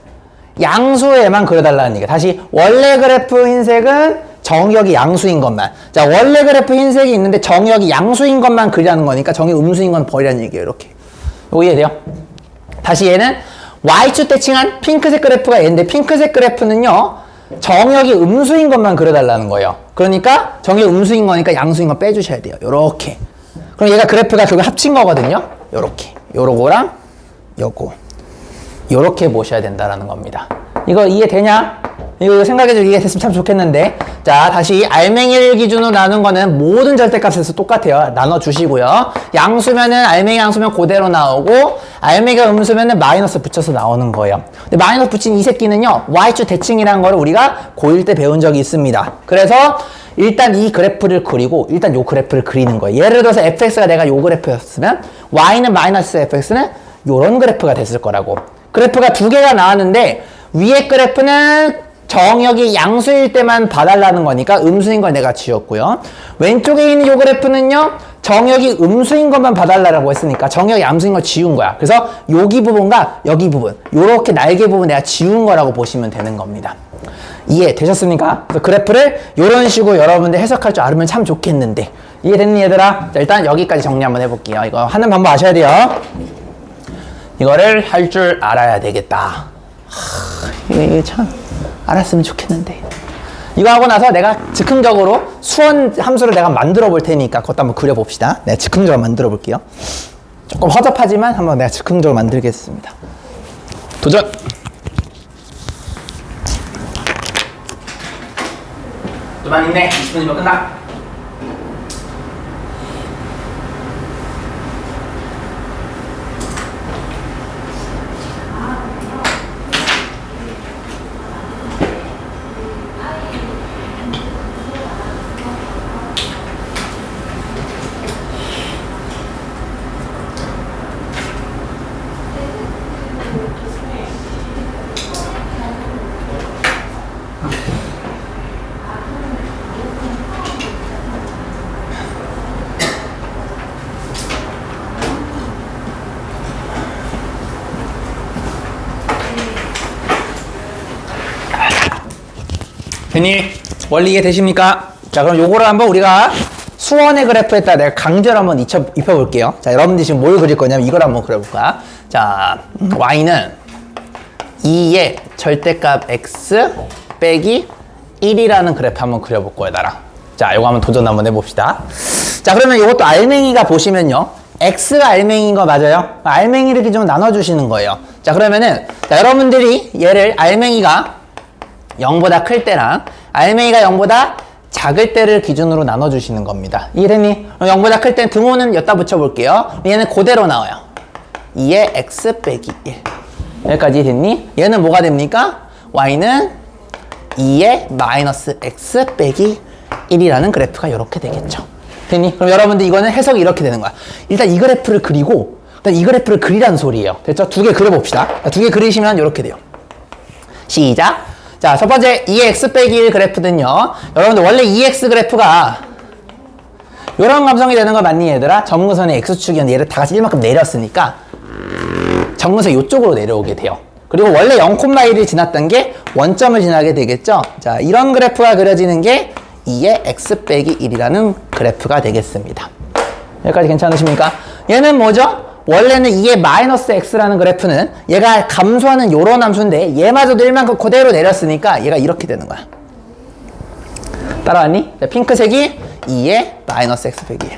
양수에만 그려달라는 얘기예요. 다시, 원래 그래프 흰색은 정역이 양수인 것만. 자, 원래 그래프 흰색이 있는데 정역이 양수인 것만 그리라는 거니까 정역이 음수인 건 버리라는 얘기예요. 이렇게. 이거 이해돼요? 다시 얘는 Y축 대칭한 핑크색 그래프가 얘인데, 핑크색 그래프는요, 정역이 음수인 것만 그려달라는 거예요. 그러니까 정역이 음수인 거니까 양수인 거 빼주셔야 돼요. 요렇게. 그럼 얘가 그래프가 결국 합친 거거든요. 요렇게. 요러고랑 요거. 요렇게 보셔야 된다라는 겁니다. 이거 이해되냐? 이거 생각해주고 이해됐으면 참 좋겠는데. 자, 다시 알맹이를 기준으로 나눈 거는 모든 절대값에서 똑같아요. 나눠주시고요. 양수면은 알맹이 양수면 그대로 나오고, 알맹이가 음수면은 마이너스 붙여서 나오는 거예요. 근데 마이너스 붙인 이 새끼는요, Y축 대칭이라는 거를 우리가 고1 때 배운 적이 있습니다. 그래서 일단 이 그래프를 그리고 일단 요 그래프를 그리는 거예요. 예를 들어서 fx가 내가 요 그래프였으면 y는 마이너스 fx는 요런 그래프가 됐을 거라고. 그래프가 두 개가 나왔는데 위에 그래프는 정역이 양수일 때만 봐달라는 거니까 음수인 걸 내가 지웠고요. 왼쪽에 있는 요 그래프는요, 정역이 음수인 것만 봐달라고 했으니까 정역이 양수인 걸 지운 거야. 그래서 여기 부분과 여기 부분, 요렇게 날개 부분 내가 지운 거라고 보시면 되는 겁니다. 이해되셨습니까? 그래서 그래프를 이런 식으로 여러분들 해석할 줄 알면 참 좋겠는데, 이해됐니 얘들아? 자, 일단 여기까지 정리 한번 해볼게요. 이거 하는 방법 아셔야 돼요. 이거를 할 줄 알아야 되겠다. 이게 참 알았으면 좋겠는데. 이거 하고 나서 내가 즉흥적으로 수원 함수를 내가 만들어 볼 테니까 그것도 한번 그려봅시다. 내가 즉흥적으로 만들어 볼게요. 조금 허접하지만 한번 내가 즉흥적으로 만들겠습니다. 도전! 좀만 있네. 20분이면 끝나. 됐니? 원리 이해되십니까? 자, 그럼 요거를 한번 우리가 수원의 그래프에다 내가 강제로 한번 입혀볼게요. 자, 여러분들이 지금 뭘 그릴 거냐면 이걸 한번 그려볼까? 자, y는 2의 절대값 x 빼기 1이라는 그래프 한번 그려볼 거예요, 나랑. 자, 요거 한번 도전 한번 해봅시다. 자, 그러면 이것도 알맹이가 보시면요, x가 알맹이인 거 맞아요? 알맹이를 기준으로 나눠주시는 거예요. 자, 그러면은, 자, 여러분들이 얘를 알맹이가 0보다 클 때랑 알맹이가 0보다 작을 때를 기준으로 나눠주시는 겁니다. 이해됐니? 0보다 클 때는 등호는 여기다 붙여볼게요. 얘는 그대로 나와요. 2의 x 빼기 1. 여기까지 됐니? 얘는 뭐가 됩니까? y는 2의 마이너스 x 빼기 1이라는 그래프가 이렇게 되겠죠. 됐니? 그럼 여러분들 이거는 해석이 이렇게 되는 거야. 일단 이 그래프를 그리고 일단 이 그래프를 그리라는 소리예요. 됐죠? 두 개 그려봅시다. 두 개 그리시면 이렇게 돼요. 시작! 자, 첫 번째 2x 빼기 1 그래프는요, 여러분들 원래 2x 그래프가 요런 감성이 되는 거 맞니 얘들아? 점근선의 x축이었는데 얘를 다 같이 1만큼 내렸으니까 점근선 이쪽으로 내려오게 돼요. 그리고 원래 0,1이 지났던 게 원점을 지나게 되겠죠? 자, 이런 그래프가 그려지는 게 2의 x 빼기 1이라는 그래프가 되겠습니다. 여기까지 괜찮으십니까? 얘는 뭐죠? 원래는 2의 마이너스 x라는 그래프는 얘가 감소하는 요런 함수인데 얘마저도 1만큼 그대로 내렸으니까 얘가 이렇게 되는 거야. 따라왔니? 자, 핑크색이 2의 마이너스 x 빼기 1.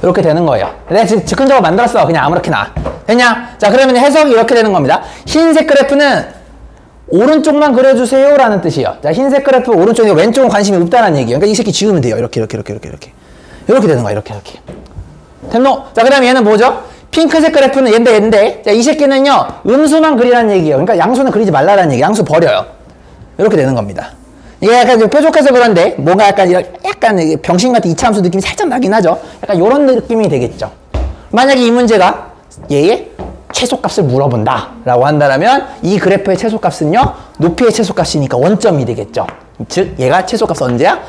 이렇게 되는 거예요. 내가 지금 즉흥적으로 만들었어. 그냥 아무렇게나. 됐냐? 자, 그러면 해석이 이렇게 되는 겁니다. 흰색 그래프는 오른쪽만 그려주세요 라는 뜻이에요. 자, 흰색 그래프 오른쪽에 왼쪽은 관심이 없다는 얘기예요. 그러니까 이 새끼 지우면 돼요. 이렇게 되는 거야. 이렇게 됐노? 자, 그 다음에 얘는 뭐죠? 핑크색 그래프는 얘인데 자, 이 새끼는요 음수만 그리라는 얘기예요. 그러니까 양수는 그리지 말라는 얘기. 양수 버려요. 이렇게 되는 겁니다. 이게 약간 좀 뾰족해서 그런데 뭔가 약간 병신 같은 이차함수 느낌이 살짝 나긴 하죠. 약간 요런 느낌이 되겠죠. 만약에 이 문제가 얘의 최소값을 물어본다 라고 한다면 이 그래프의 최소값은요 높이의 최소값이니까 원점이 되겠죠. 즉 얘가 최소값 언제야?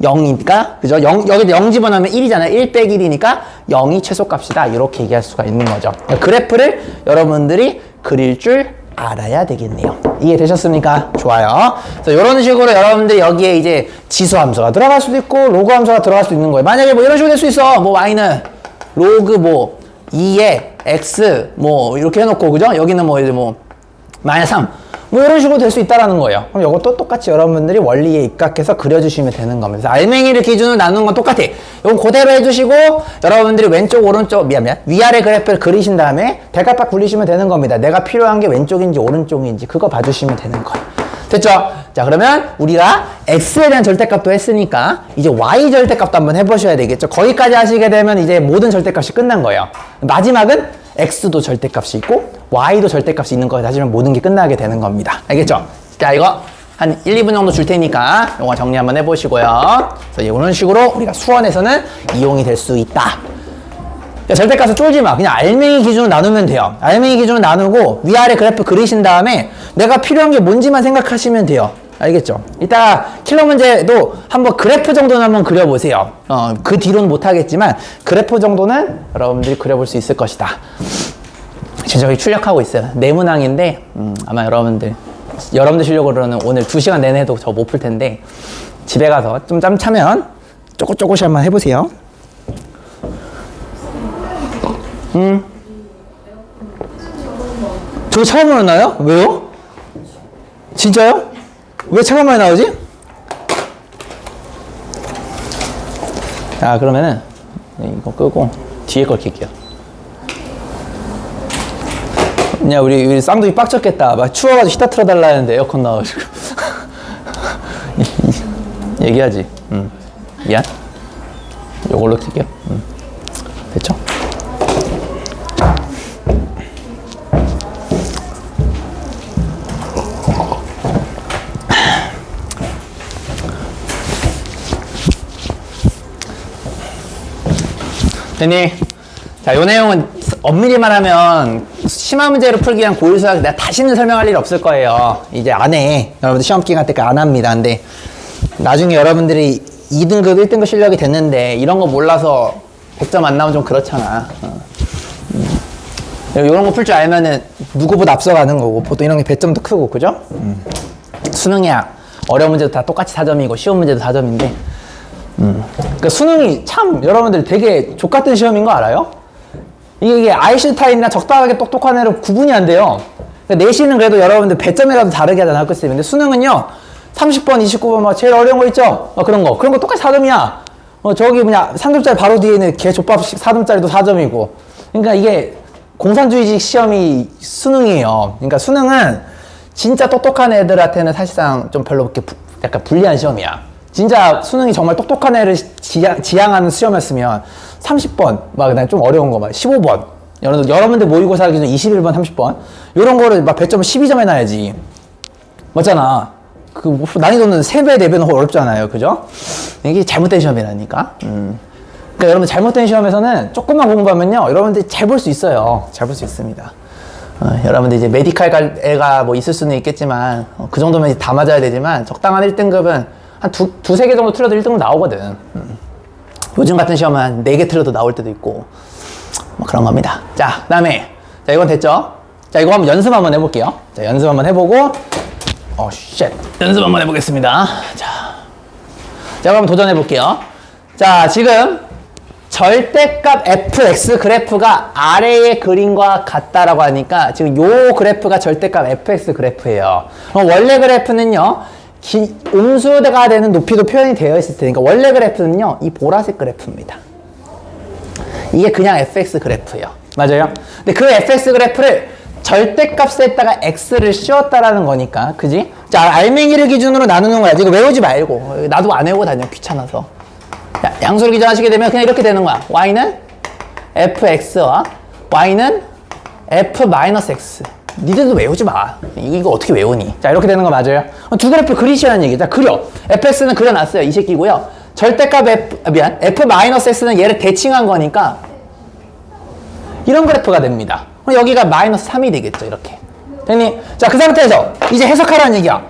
0이니까 그죠? 여기도 0 집어넣으면 1이잖아요. 1 빼기 1이니까 0이 최소값이다 이렇게 얘기할 수가 있는 거죠. 그래프를 여러분들이 그릴 줄 알아야 되겠네요. 이해되셨습니까? 좋아요. 그래서 이런 식으로 여러분들이 여기에 이제 지수함수가 들어갈 수도 있고 로그 함수가 들어갈 수도 있는 거예요. 만약에 뭐 이런 식으로 될 수 있어. 뭐 y는 로그 뭐 2에 x 뭐 이렇게 해놓고 그죠? 여기는 뭐 이제 뭐 마이너스 3 뭐 이런 식으로 될 수 있다라는 거예요. 그럼 이것도 똑같이 여러분들이 원리에 입각해서 그려주시면 되는 겁니다. 그래서 알맹이를 기준으로 나누는 건 똑같아. 이건 그대로 해주시고 여러분들이 왼쪽 오른쪽 미안 위아래 그래프를 그리신 다음에 대각각 굴리시면 되는 겁니다. 내가 필요한 게 왼쪽인지 오른쪽인지 그거 봐주시면 되는 거예요. 됐죠? 자 그러면 우리가 x에 대한 절대값도 했으니까 이제 y 절대값도 한번 해보셔야 되겠죠. 거기까지 하시게 되면 이제 모든 절대값이 끝난 거예요. 마지막은 x도 절대값이 있고 y도 절대값이 있는 거 따지면 모든 게 끝나게 되는 겁니다. 알겠죠? 자 이거 한 1, 2분 정도 줄 테니까 이거 정리 한번 해보시고요. 그래서 이런 식으로 우리가 수원에서는 이용이 될 수 있다. 절대값을 쫄지 마. 그냥 알맹이 기준으로 나누면 돼요. 알맹이 기준으로 나누고 위아래 그래프 그리신 다음에 내가 필요한 게 뭔지만 생각하시면 돼요. 알겠죠? 이따 킬러 문제도 한번 그래프 정도는 한번 그려보세요. 그 뒤로는 못하겠지만 그래프 정도는 여러분들이 그려볼 수 있을 것이다. 지금 저기 출력하고 있어요. 네문항인데 아마 여러분들 실력으로는 오늘 2시간 내내도 저 못 풀 텐데 집에 가서 좀 짬 차면 조금씩 한번 해보세요. 저거 차가 많이 나요? 왜요? 진짜요? 왜 차가 많이 나오지? 자 그러면은 이거 끄고 뒤에 걸 켤게요. 그냥 우리 쌍둥이 빡쳤겠다. 막 추워가지고 히터 틀어달라 했는데 에어컨 나와가지고 얘기하지. 미안. 요걸로 켤게요. 됐죠? 됐니? 자, 요 내용은 엄밀히 말하면 심화 문제를 풀기 위한 고유수학 내가 다시는 설명할 일 없을 거예요. 이제 안 해. 여러분들 시험 기간 때까지 안 합니다. 근데 나중에 여러분들이 2등급, 1등급 실력이 됐는데 이런 거 몰라서 100점 안 나오면 좀 그렇잖아. 이런 거 풀 줄 알면은 누구보다 앞서가는 거고 보통 이런 게 배점도 크고 그죠? 수능이야. 어려운 문제도 다 똑같이 4점이고 쉬운 문제도 4점인데 그러니까 수능이 참 여러분들 되게 족같은 시험인 거 알아요? 이게 아인슈타인이나 적당하게 똑똑한 애로 구분이 안 돼요. 그러니까 내신은 그래도 여러분들 배점이라도 다르게 하잖아 학교쌤. 근데 수능은요 30번, 29번 막 제일 어려운 거 있죠? 그런 거 똑같이 4점이야. 저기 뭐냐 3점짜리 바로 뒤에는 개족밥 4점짜리도 4점이고. 그러니까 이게 공산주의식 시험이 수능이에요. 그러니까 수능은 진짜 똑똑한 애들한테는 사실상 좀 별로 그렇게 약간 불리한 시험이야. 진짜 수능이 정말 똑똑한 애를 지향하는 시험이었으면 30번, 막 그다음에 좀 어려운 거 막 15번, 여러분들 모의고사 기준 21번, 30번 이런 거를 막 배점을 12점 해놔야지. 맞잖아. 그 난이도는 3배, 4배는 어렵잖아요. 그죠? 이게 잘못된 시험이라니까. 그러니까 여러분 잘못된 시험에서는 조금만 공부하면요 여러분들이 잘 볼 수 있어요. 잘 볼 수 있습니다. 여러분들 이제 메디칼 갈 애가 뭐 있을 수는 있겠지만 그 정도면 이제 다 맞아야 되지만 적당한 1등급은 한 두세 개 정도 틀려도 1등급 나오거든. 요즘 같은 시험은 한 4개 틀려도 나올 때도 있고 뭐 그런 겁니다. 자, 그 다음에 자 이건 됐죠? 자 이거 한번 연습 한번 해볼게요. 자 연습 한번 해보고 연습 한번 해보겠습니다. 자 한번 도전해볼게요. 자 지금 절대값 fx 그래프가 아래의 그림과 같다라고 하니까 지금 요 그래프가 절대값 fx 그래프예요. 원래 그래프는요 음수가 되는 높이도 표현이 되어 있을 테니까 원래 그래프는요 이 보라색 그래프입니다. 이게 그냥 fx 그래프예요. 맞아요? 근데 그 fx 그래프를 절대값에다가 x를 씌웠다라는 거니까 그지? 자 알맹이를 기준으로 나누는 거야. 이거 외우지 말고 나도 안 외우고 다녀 귀찮아서. 자, 양수를 기준하시게 되면 그냥 이렇게 되는 거야. y는 fx와 y는 f-x 니들도 외우지 마. 이거 어떻게 외우니? 자, 이렇게 되는 거 맞아요? 두 그래프 그리시라는 얘기. 자, 그려. fx는 그려놨어요. 이 새끼고요. 절대값 f-x는 얘를 대칭한 거니까 이런 그래프가 됩니다. 그럼 여기가 마이너스 3이 되겠죠. 이렇게. 됐니? 자, 그 상태에서 이제 해석하라는 얘기야.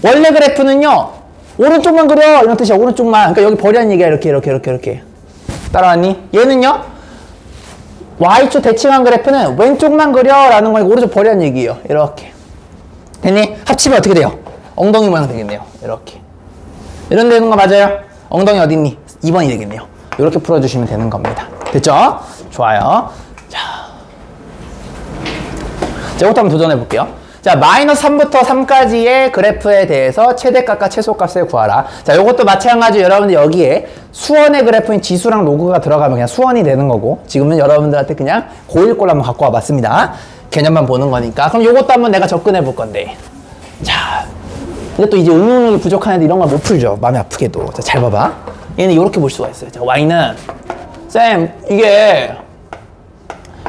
원래 그래프는요, 오른쪽만 그려. 이런 뜻이야. 오른쪽만. 그러니까 여기 버리라는 얘기야. 이렇게. 따라왔니? 얘는요, y축 대칭한 그래프는 왼쪽만 그려. 라는 거니까 오른쪽 버리라는 얘기예요. 이렇게. 됐니? 합치면 어떻게 돼요? 엉덩이 모양 되겠네요. 이렇게. 이런 되는 거 맞아요? 엉덩이 어딨니? 2번이 되겠네요. 이렇게 풀어주시면 되는 겁니다. 됐죠? 좋아요. 자, 이것도 한번 도전해 볼게요. 자, 마이너스 3부터 3까지의 그래프에 대해서 최대값과 최소값을 구하라. 자, 이것도 마찬가지로 여러분들 여기에 수원의 그래프인 지수랑 로그가 들어가면 그냥 수원이 되는 거고, 지금은 여러분들한테 그냥 고1 꼴 한번 갖고 와봤습니다. 개념만 보는 거니까. 그럼 이것도 한번 내가 접근해 볼 건데. 자, 이것도 이제 응용력이 부족한 애들 이런 걸 못 풀죠. 마음이 아프게도. 자, 잘 봐봐. 얘는 이렇게 볼 수가 있어요. 자, y는 쌤, 이게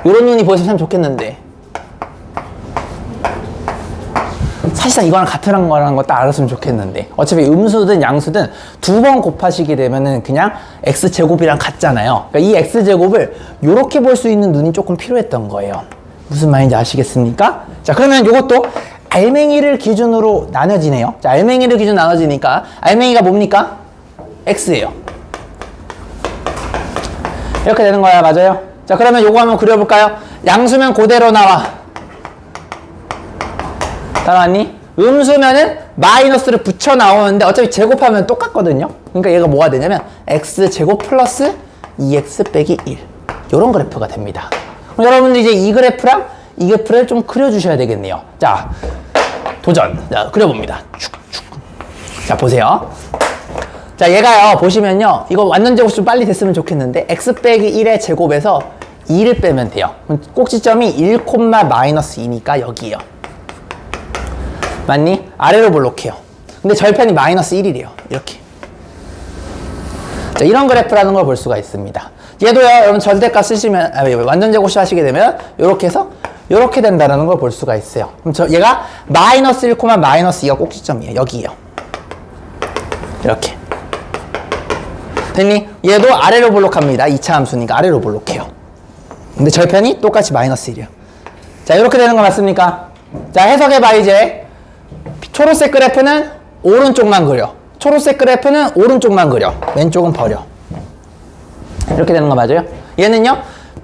이런 눈이 보였으면 참 좋겠는데, 사실상 이거랑 같은 거라는 거 딱 알았으면 좋겠는데, 어차피 음수든 양수든 두 번 곱하시게 되면은 그냥 x제곱이랑 같잖아요. 그러니까 이 x제곱을 이렇게 볼 수 있는 눈이 조금 필요했던 거예요. 무슨 말인지 아시겠습니까? 자, 그러면 이것도 알맹이를 기준으로 나눠지네요. 자, 알맹이를 기준 나눠지니까 알맹이가 뭡니까? x예요. 이렇게 되는 거야. 맞아요? 자, 그러면 요거 한번 그려볼까요? 양수면 그대로 나와. 따라왔니? 음수면은 마이너스를 붙여 나오는데 어차피 제곱하면 똑같거든요. 그러니까 얘가 뭐가 되냐면 x제곱 플러스 2x 빼기 1, 요런 그래프가 됩니다. 그럼 여러분들 이제 이 그래프랑 이 그래프를 좀 그려주셔야 되겠네요. 자, 도전. 자, 그려봅니다. 축축. 자, 보세요. 자, 얘가요, 보시면요, 이거 완전 제곱 좀 빨리 됐으면 좋겠는데 x 빼기 1의 제곱에서 2를 빼면 돼요. 그럼 꼭지점이 1, 마이너스 2니까 여기요. 맞니? 아래로 볼록해요. 근데 절편이 마이너스 1이래요. 이렇게. 자, 이런 그래프라는 걸 볼 수가 있습니다. 얘도요, 여러분 절대값 쓰시면, 완전 제곱식 하시게 되면 이렇게 해서 이렇게 된다는 걸 볼 수가 있어요. 그럼 얘가 마이너스 1, 마이너스 2가 꼭지점이에요. 여기에요. 이렇게. 됐니? 얘도 아래로 볼록합니다. 2차 함수니까 아래로 볼록해요. 근데 절편이 똑같이 마이너스 1이에요. 자, 이렇게 되는 거 맞습니까? 자, 해석해봐, 이제. 초록색 그래프는 오른쪽만 그려. 초록색 그래프는 오른쪽만 그려. 왼쪽은 버려. 이렇게 되는 거 맞아요? 얘는요,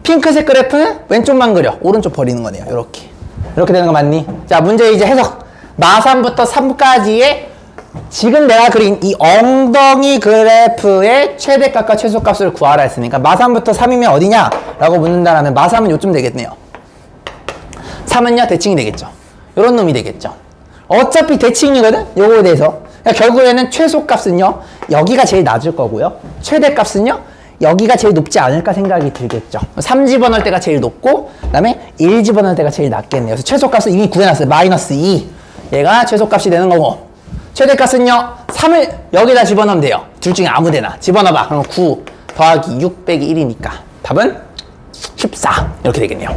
핑크색 그래프는 왼쪽만 그려. 오른쪽 버리는 거네요. 이렇게 되는 거 맞니? 자, 문제 이제 해석. 마3부터 3까지의 지금 내가 그린 이 엉덩이 그래프의 최대값과 최소값을 구하라 했으니까 마3부터 3이면 어디냐? 라고 묻는다라면 마3은 요쯤 되겠네요. 3은요, 대칭이 되겠죠. 요런 놈이 되겠죠. 어차피 대칭이거든? 요거에 대해서. 그러니까 결국에는 최소값은요, 여기가 제일 낮을 거고요. 최대값은요, 여기가 제일 높지 않을까 생각이 들겠죠. 3 집어넣을 때가 제일 높고, 그 다음에 1 집어넣을 때가 제일 낮겠네요. 그래서 최소값은 이미 구해놨어요. 마이너스 2. 얘가 최소값이 되는 거고, 최대값은요, 3을 여기다 집어넣으면 돼요. 둘 중에 아무 데나. 집어넣어봐. 그럼 9 더하기 6 빼기 1이니까. 답은 14. 이렇게 되겠네요.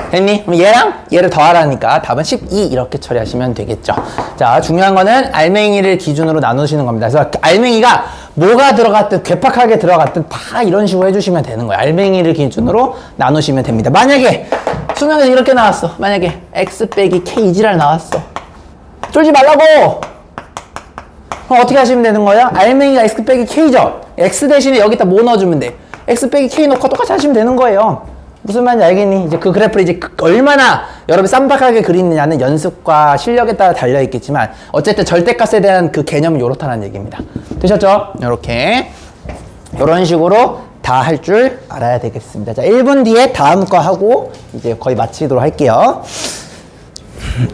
됐니? 그럼 얘랑 얘를 더하라니까 답은 12 이렇게 처리하시면 되겠죠. 자, 중요한 거는 알맹이를 기준으로 나누시는 겁니다. 그래서 알맹이가 뭐가 들어갔든 괴팍하게 들어갔든 다 이런 식으로 해주시면 되는 거예요. 알맹이를 기준으로 나누시면 됩니다. 만약에 수능에서 이렇게 나왔어. 만약에 x 빼기 k 이지랄 나왔어. 쫄지 말라고! 그럼 어떻게 하시면 되는 거예요? 알맹이가 x 빼기 k죠? x 대신에 여기다 뭐 넣어주면 돼? x 빼기 k 넣고 똑같이 하시면 되는 거예요. 무슨 말인지 알겠니? 이제 그 그래프를 이제 얼마나 여러분이 쌈박하게 그리느냐는 연습과 실력에 따라 달려있겠지만 어쨌든 절대값에 대한 그 개념은 요렇다는 얘기입니다. 되셨죠? 요렇게 요런 식으로 다 할 줄 알아야 되겠습니다. 자, 1분 뒤에 다음 거 하고 이제 거의 마치도록 할게요.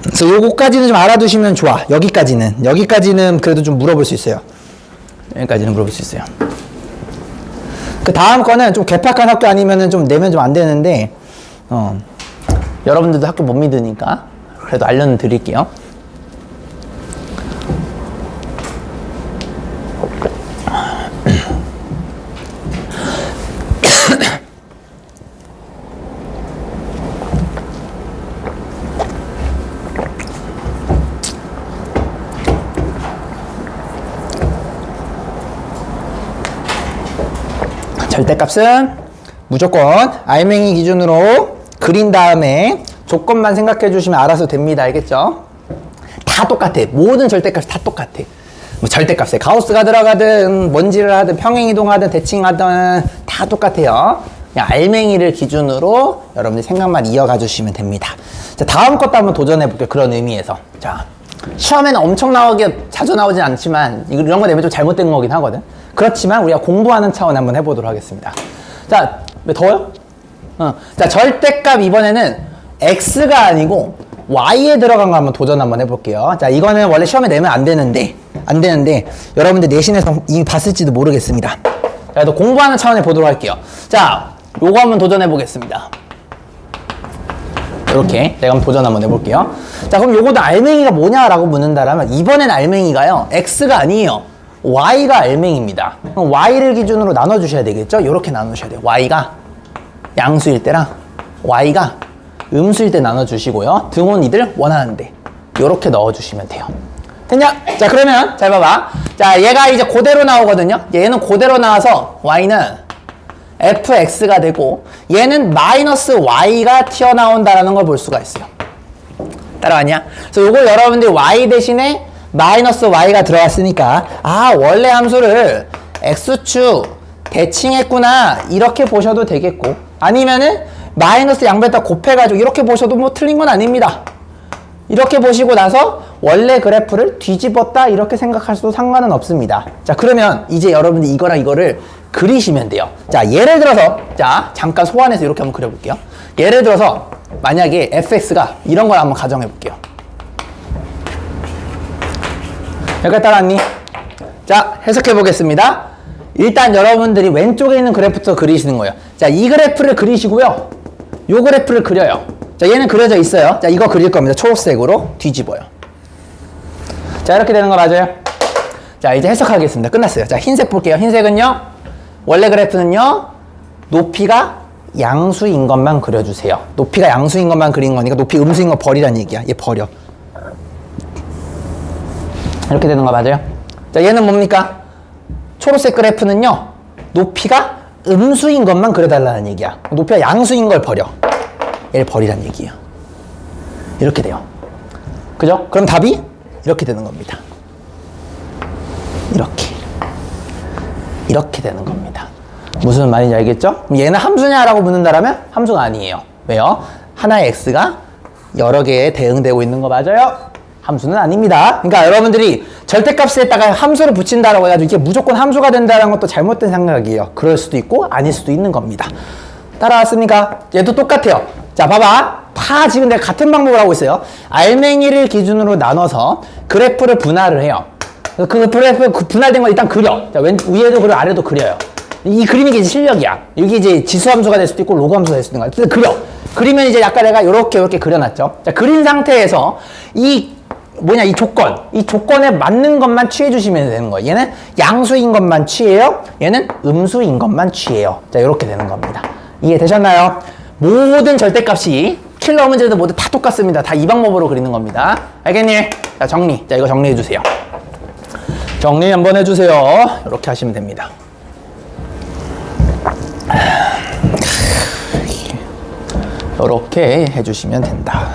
그래서 요거까지는 좀 알아두시면 좋아. 여기까지는 그래도 좀 물어볼 수 있어요. 여기까지는 물어볼 수 있어요. 그 다음 거는 좀 괴팍한 학교 아니면은 좀 내면 좀 안 되는데, 여러분들도 학교 못 믿으니까 그래도 알려드릴게요. 절대값은 무조건 알맹이 기준으로 그린 다음에 조건만 생각해 주시면 알아서 됩니다. 알겠죠? 다 똑같아. 모든 절대값이 다 똑같아. 뭐 절대값에 가우스가 들어가든 먼지를 하든 평행이동하든 대칭하든 다 똑같아요. 그냥 알맹이를 기준으로 여러분들 생각만 이어가 주시면 됩니다. 자, 다음 것도 한번 도전해 볼게요. 그런 의미에서. 자, 시험에는 엄청나게 자주 나오진 않지만 이런 거 내면 좀 잘못된 거긴 하거든. 그렇지만 우리가 공부하는 차원 한번 해보도록 하겠습니다. 자, 왜 더워요? 자, 절대값 이번에는 x가 아니고 y에 들어간 거 한번 도전 한번 해볼게요. 자, 이거는 원래 시험에 내면 안 되는데 여러분들 내신에서 이미 봤을지도 모르겠습니다. 자, 그래도 공부하는 차원에 보도록 할게요. 자, 요거 한번 도전해 보겠습니다. 이렇게 내가 한번 도전 한번 해볼게요. 자, 그럼 요거도 알맹이가 뭐냐라고 묻는다라면 이번엔 알맹이가요, x가 아니에요. y가 알맹이입니다. 그럼 y를 기준으로 나눠주셔야 되겠죠? 이렇게 나누셔야 돼요. y가 양수일 때랑 y가 음수일 때 나눠주시고요. 등호는 이들 원하는데 이렇게 넣어주시면 돼요. 됐냐? 자, 그러면 잘 봐봐. 자, 얘가 이제 그대로 나오거든요. 얘는 그대로 나와서 y는 fx가 되고 얘는 마이너스 y가 튀어나온다라는 걸 볼 수가 있어요. 따라왔냐? 그래서 요거 여러분들이 y 대신에 마이너스 y가 들어왔으니까 아, 원래 함수를 x축 대칭했구나 이렇게 보셔도 되겠고, 아니면은 마이너스 양변 다 곱해가지고 이렇게 보셔도 뭐 틀린 건 아닙니다. 이렇게 보시고 나서 원래 그래프를 뒤집었다 이렇게 생각하셔도 상관은 없습니다. 자, 그러면 이제 여러분들 이거랑 이거를 그리시면 돼요. 자, 예를 들어서 자, 잠깐 소환해서 이렇게 한번 그려볼게요. 예를 들어서 만약에 fx가 이런 걸 한번 가정해 볼게요. 여기까지 따라왔니? 자, 해석해 보겠습니다. 일단 여러분들이 왼쪽에 있는 그래프부터 그리시는 거예요. 자, 이 그래프를 그리시고요. 요 그래프를 그려요. 자, 얘는 그려져 있어요. 자, 이거 그릴 겁니다. 초록색으로 뒤집어요. 자, 이렇게 되는 거 맞아요? 자, 이제 해석하겠습니다. 끝났어요. 자, 흰색 볼게요. 흰색은요, 원래 그래프는요, 높이가 양수인 것만 그려주세요. 높이가 양수인 것만 그린 거니까 높이 음수인 거 버리란 얘기야. 얘 버려. 이렇게 되는 거 맞아요? 자, 얘는 뭡니까? 초록색 그래프는요, 높이가 음수인 것만 그려달라는 얘기야. 높이가 양수인 걸 버려. 얘를 버리란 얘기예요. 이렇게 돼요. 그죠? 그럼 답이 이렇게 되는 겁니다. 이렇게 되는 겁니다. 무슨 말인지 알겠죠? 얘는 함수냐라고 묻는다라면 함수가 아니에요. 왜요? 하나의 x가 여러 개에 대응되고 있는 거 맞아요? 함수는 아닙니다. 그러니까 여러분들이 절대값에다가 함수를 붙인다라고 해가지고 이게 무조건 함수가 된다는 것도 잘못된 생각이에요. 그럴 수도 있고 아닐 수도 있는 겁니다. 따라왔습니까? 얘도 똑같아요. 자, 봐봐. 다 지금 내가 같은 방법을 하고 있어요. 알맹이를 기준으로 나눠서 그래프를 분할을 해요. 그 그래프 분할된 걸 일단 그려. 자, 위에도 그려, 아래도 그려요. 이 그림이 이제 실력이야. 여기 이제 지수함수가 될 수도 있고 로그 함수가 될 수도 있는 거야. 그려. 그리면 이제 아까 내가 이렇게 그려놨죠. 자, 그린 상태에서 이 조건에 맞는 것만 취해주시면 되는 거예요. 얘는 양수인 것만 취해요. 얘는 음수인 것만 취해요. 자, 이렇게 되는 겁니다. 이해되셨나요? 모든 절대값이 킬러 문제도 모두 다 똑같습니다. 다 이 방법으로 그리는 겁니다. 알겠니? 자, 정리. 자, 이거 정리해주세요. 정리 한번 해주세요. 이렇게 하시면 됩니다. 이렇게 해주시면 된다.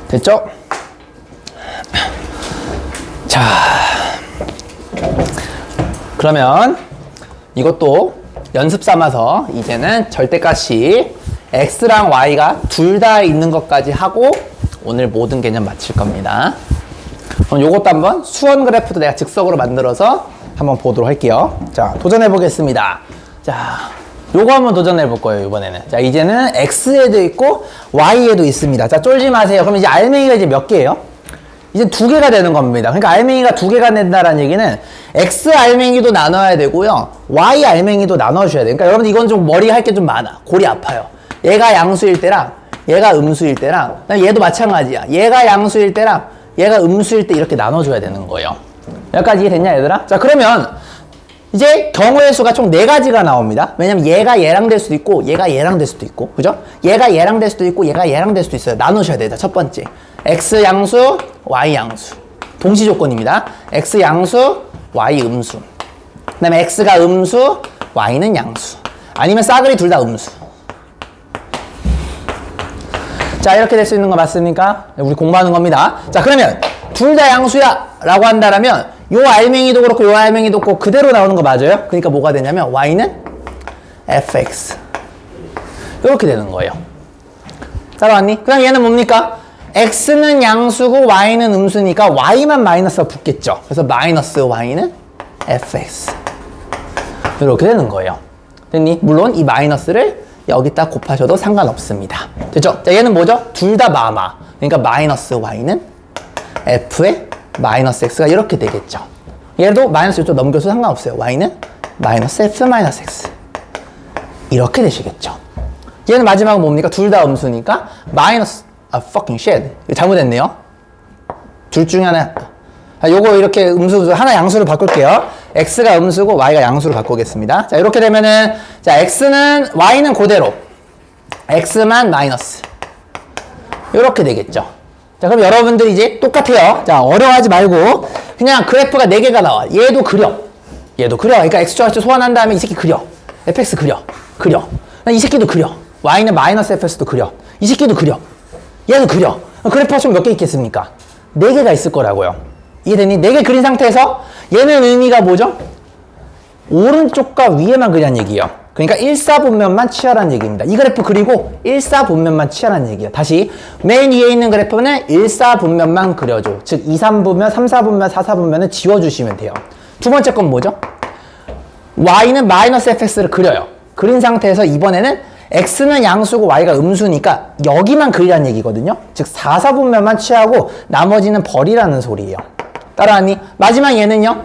됐죠? 자, 그러면 이것도 연습 삼아서 이제는 절대값이 x랑 y가 둘 다 있는 것까지 하고 오늘 모든 개념 마칠 겁니다. 그럼 요것도 한번 수원 그래프도 내가 즉석으로 만들어서 한번 보도록 할게요. 자, 도전해 보겠습니다. 자, 요거 한번 도전해 볼 거예요, 이번에는. 자, 이제는 X에도 있고 Y에도 있습니다. 자, 쫄지 마세요. 그럼 이제 알맹이가 이제 몇 개예요? 이제 2개가 되는 겁니다. 그러니까 알맹이가 2개가 된다라는 얘기는 X 알맹이도 나눠야 되고요. Y 알맹이도 나눠줘야 돼요. 그러니까 여러분 이건 좀 머리 할 게 좀 많아. 골이 아파요. 얘가 양수일 때랑 얘가 음수일 때랑 얘도 마찬가지야. 얘가 양수일 때랑 얘가 음수일 때 이렇게 나눠줘야 되는 거예요. 여기까지 이해됐냐 얘들아? 자, 그러면 이제 경우의 수가 총 4가지가 나옵니다. 왜냐면 얘가 얘랑 될 수도 있고 얘가 얘랑 될 수도 있고, 그죠? 얘가 얘랑 될 수도 있고 얘가 얘랑 될 수도 있어요. 나누셔야 돼요. 첫 번째 X 양수, Y 양수 동시 조건입니다. X 양수, Y 음수. 그 다음에 X가 음수, Y는 양수. 아니면 싸그리 둘 다 음수. 자, 이렇게 될 수 있는 거 맞습니까? 우리 공부하는 겁니다. 자, 그러면 둘 다 양수야 라고 한다면 요 알맹이도 그렇고 요 알맹이도 그렇고 그대로 나오는 거 맞아요? 그러니까 뭐가 되냐면 Y는 fx 이렇게 되는 거예요. 따라왔니? 그럼 얘는 뭡니까? X는 양수고 Y는 음수니까 Y만 마이너스가 붙겠죠. 그래서 마이너스 Y는 fx 이렇게 되는 거예요. 됐니? 물론 이 마이너스를 여기다 곱하셔도 상관없습니다. 됐죠? 자, 얘는 뭐죠? 둘 다 마마. 그러니까 마이너스 Y는 F의 마이너스 X가 이렇게 되겠죠. 얘도 마이너스 이쪽 넘겨서 상관없어요. Y는 마이너스 F 마이너스 X. 이렇게 되시겠죠. 얘는 마지막은 뭡니까? 둘 다 음수니까 마이너스 fucking shit. 이거 잘못했네요. 둘 중에 하나. 요거 이렇게 음수 하나 양수로 바꿀게요. X가 음수고 Y가 양수로 바꾸겠습니다. 자, 이렇게 되면은 자, Y는 그대로 X만 마이너스 이렇게 되겠죠. 자, 그럼 여러분들이 이제 똑같아요. 자, 어려워하지 말고 그냥 그래프가 4개가 나와. 얘도 그려. 그러니까 X축 Y축 소환한 다음에 이 새끼 그려. fx 그려. 이 새끼도 그려. Y는 마이너스 fx도 그려. 이 새끼도 그려. 얘도 그려. 그래프가 총 몇 개 있겠습니까? 4개가 있을 거라고요. 이해되니? 4개 그린 상태에서 얘는 의미가 뭐죠? 오른쪽과 위에만 그리는 얘기예요. 그러니까 1사분면만 치하라는 얘기입니다. 이 그래프 그리고 1사분면만 치하라는 얘기예요. 다시 맨 위에 있는 그래프는 1사분면만 그려줘. 즉 2, 3분면, 3, 4분면, 4, 4분면은 지워주시면 돼요. 두 번째 건 뭐죠? Y는 마이너스 fx를 그려요. 그린 상태에서 이번에는 X는 양수고 Y가 음수니까 여기만 그리라는 얘기거든요. 즉 4, 4분면만 취하고 나머지는 버리라는 소리예요. 따라하니? 마지막 얘는요.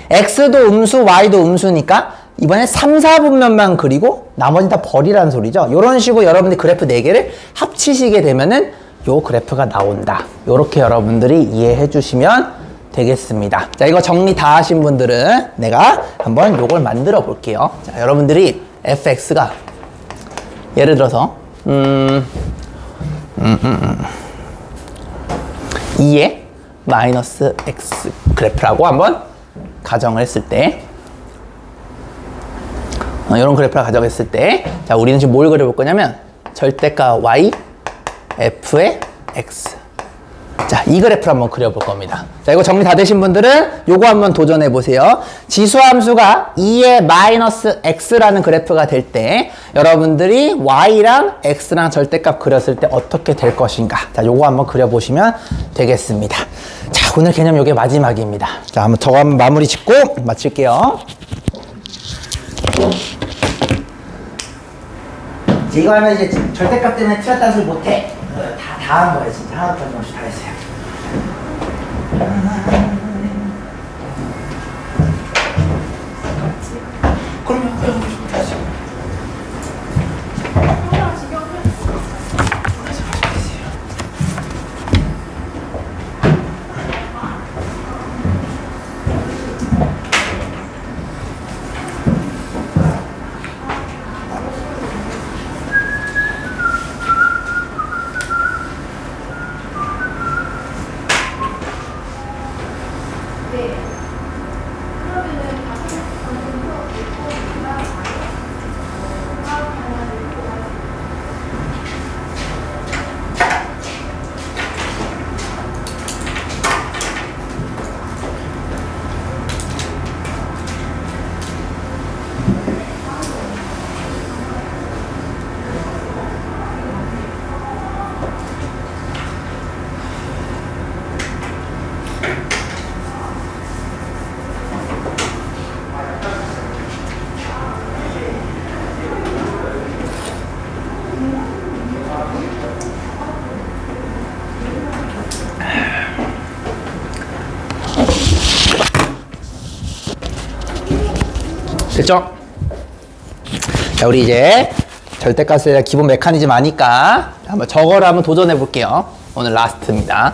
X도 음수, Y도 음수니까 이번엔 3, 4분면만 그리고 나머지 다 버리라는 소리죠. 이런 식으로 여러분들이 그래프 4개를 합치시게 되면은 요 그래프가 나온다. 요렇게 여러분들이 이해해 주시면 되겠습니다. 자, 이거 정리 다 하신 분들은 내가 한번 요걸 만들어 볼게요. 자, 여러분들이 fx가 예를 들어서 2의 마이너스 x 그래프라고 한번 가정을 했을 때 이런 그래프를 가정했을 때 자, 우리는 지금 뭘 그려볼 거냐면 절대가 y f의 x. 자, 이 그래프를 한번 그려볼 겁니다. 자, 이거 정리 다 되신 분들은 요거 한번 도전해 보세요. 지수함수가 2의 마이너스 x라는 그래프가 될 때 여러분들이 y랑 x랑 절대값 그렸을 때 어떻게 될 것인가. 자, 요거 한번 그려보시면 되겠습니다. 자, 오늘 개념 요게 마지막입니다. 자, 한번 저거 한번 마무리 짓고 마칠게요. 이거 하면 이제 절대값 때문에 틀렸다는 소리 못해. 다 한 거예요. 진짜 하나도 빠짐없이 다 했어요. 그럼요. 됐죠? 자, 우리 이제 절대값에 대한 기본 메커니즘 아니까 한번 저거를 한번 도전해 볼게요. 오늘 라스트입니다.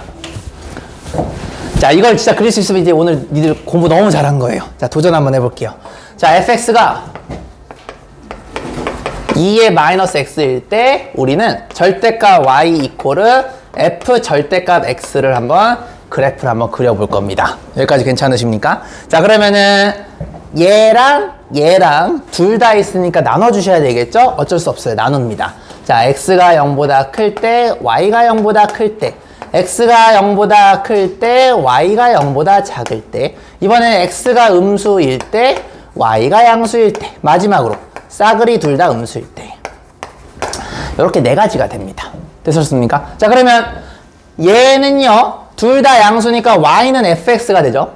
자, 이걸 진짜 그릴 수 있으면 이제 오늘 니들 공부 너무 잘한 거예요. 자, 도전 한번 해볼게요. 자, fx가 2의 마이너스 x일 때 우리는 절대값 y 이코르 f 절대값 x를 한번 그래프를 한번 그려볼 겁니다. 여기까지 괜찮으십니까? 자, 그러면은 얘랑 둘 다 있으니까 나눠주셔야 되겠죠? 어쩔 수 없어요. 나눕니다. 자, x가 0보다 클 때, y가 0보다 클 때, x가 0보다 클 때, y가 0보다 작을 때, 이번에는 x가 음수일 때, y가 양수일 때, 마지막으로 싸그리 둘 다 음수일 때. 이렇게 네 가지가 됩니다. 되셨습니까? 자, 그러면 얘는요, 둘 다 양수니까 y는 fx가 되죠?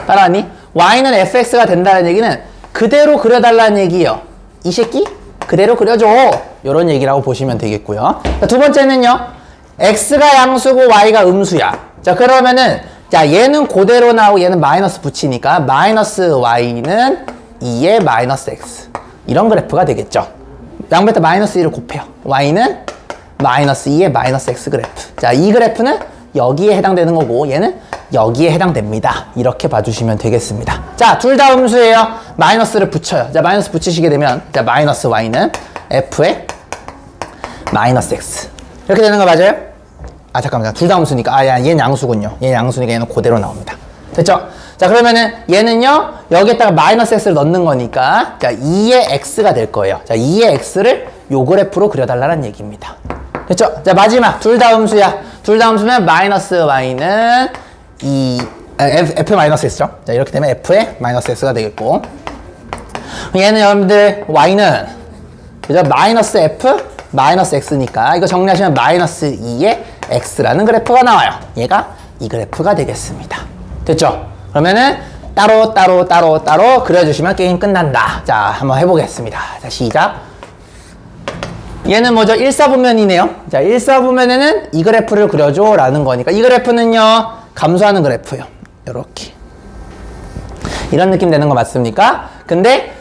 따라하니? y는 fx가 된다는 얘기는 그대로 그려달라는 얘기예요. 이 새끼? 그대로 그려줘. 이런 얘기라고 보시면 되겠고요. 자, 두 번째는요, x가 양수고 y가 음수야. 자, 그러면은, 자, 얘는 그대로 나오고 얘는 마이너스 붙이니까 마이너스 y는 2의 마이너스 x. 이런 그래프가 되겠죠. 양변에 마이너스 1을 곱해요. y는 마이너스 2의 마이너스 x 그래프. 자, 이 그래프는 여기에 해당되는 거고 얘는 여기에 해당됩니다. 이렇게 봐주시면 되겠습니다. 자, 둘 다 음수예요. 마이너스를 붙여요. 자, 마이너스 붙이시게 되면 자, 마이너스 y는 f의 마이너스 x. 이렇게 되는 거 맞아요? 아, 잠깐만. 둘 다 음수니까. 아, 야, 얘는 양수군요. 얘는 양수니까 얘는 그대로 나옵니다. 됐죠? 자, 그러면은 얘는요, 여기에다가 마이너스 x를 넣는 거니까 자, 2의 x가 될 거예요. 자, 2의 x를 요 그래프로 그려달라는 얘기입니다. 됐죠? 자, 마지막. 둘 다 음수야. 둘 다 음수면 마이너스 y는 f 마이너스 x죠? 자, 이렇게 되면 f의 마이너스 x가 되겠고, 얘는 여러분들 y는 그죠? 마이너스 f 마이너스 x니까 이거 정리하시면 마이너스 2의 x라는 그래프가 나와요. 얘가 이 그래프가 되겠습니다. 됐죠? 그러면은 따로 그려주시면 게임 끝난다. 자, 한번 해보겠습니다. 자, 시작. 얘는 뭐죠? 1사분면이네요. 자, 1사분면에는 이 그래프를 그려줘 라는 거니까 이 그래프는요, 감소하는 그래프예요. 요렇게 이런 느낌 되는 거 맞습니까? 근데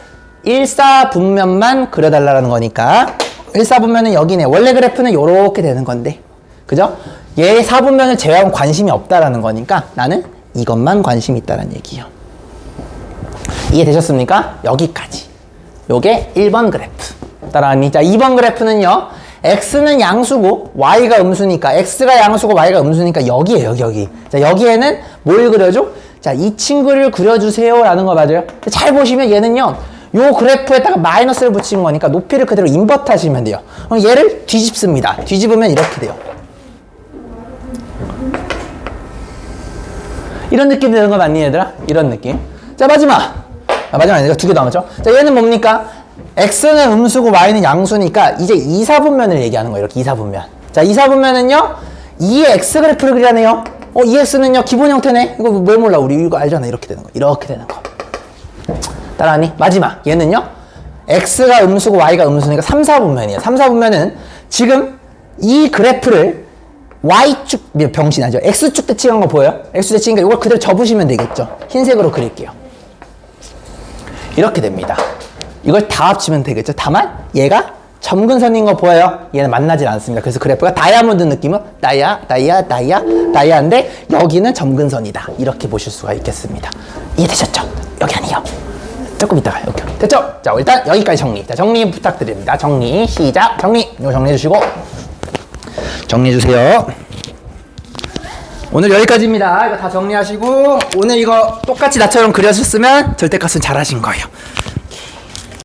1사분면만 그려달라는 거니까 1사분면은 여기네. 원래 그래프는 요렇게 되는 건데, 그죠? 얘 4분면을 제외하고 관심이 없다라는 거니까 나는 이것만 관심이 있다는 얘기예요. 이해되셨습니까? 여기까지. 요게 1번 그래프. 따라하니? 자, 2번 그래프는요, x는 양수고 y가 음수니까, x가 양수고 y가 음수니까 여기에요, 여기. 자, 여기에는 뭘 그려줘? 자, 이 친구를 그려주세요 라는 거 맞아요? 잘 보시면 얘는요, 요 그래프에다가 마이너스를 붙인 거니까 높이를 그대로 인버트 하시면 돼요. 그럼 얘를 뒤집습니다. 뒤집으면 이렇게 돼요. 이런 느낌 되는 거 맞니, 얘들아? 이런 느낌. 자, 마지막 아니라 두 개 남았죠? 자, 얘는 뭡니까? x는 음수고 y는 양수니까 이제 2사분면을 얘기하는 거예요. 이렇게 2사분면. 자, 2사분면은요, 2의 x 그래프를 그리라네요. 2x는요, 기본 형태네. 이거 왜 몰라? 우리 이거 알잖아. 이렇게 되는 거. 이렇게 되는 거. 따라하니? 마지막. 얘는요, x가 음수고 y가 음수니까 3사분면이에요. 3사분면은 지금 이 그래프를 y축, 병신하죠. x축 대칭한 거 보여요? x축 대칭이니까 이걸 그대로 접으시면 되겠죠. 흰색으로 그릴게요. 이렇게 됩니다. 이걸 다 합치면 되겠죠. 다만 얘가 점근선인 거 보여요? 얘는 만나질 않습니다. 그래서 그래프가 다이아몬드 느낌은 다이아인데 여기는 점근선이다. 이렇게 보실 수가 있겠습니다. 이해되셨죠? 여기 아니에요. 조금 이따가 여기. 됐죠? 자, 일단 여기까지 정리. 자, 정리 부탁드립니다. 정리 시작. 정리. 이거 정리해 주시고 정리해 주세요. 오늘 여기까지입니다. 이거 다 정리하시고 오늘 이거 똑같이 나처럼 그려주셨으면 절대값은 잘하신 거예요.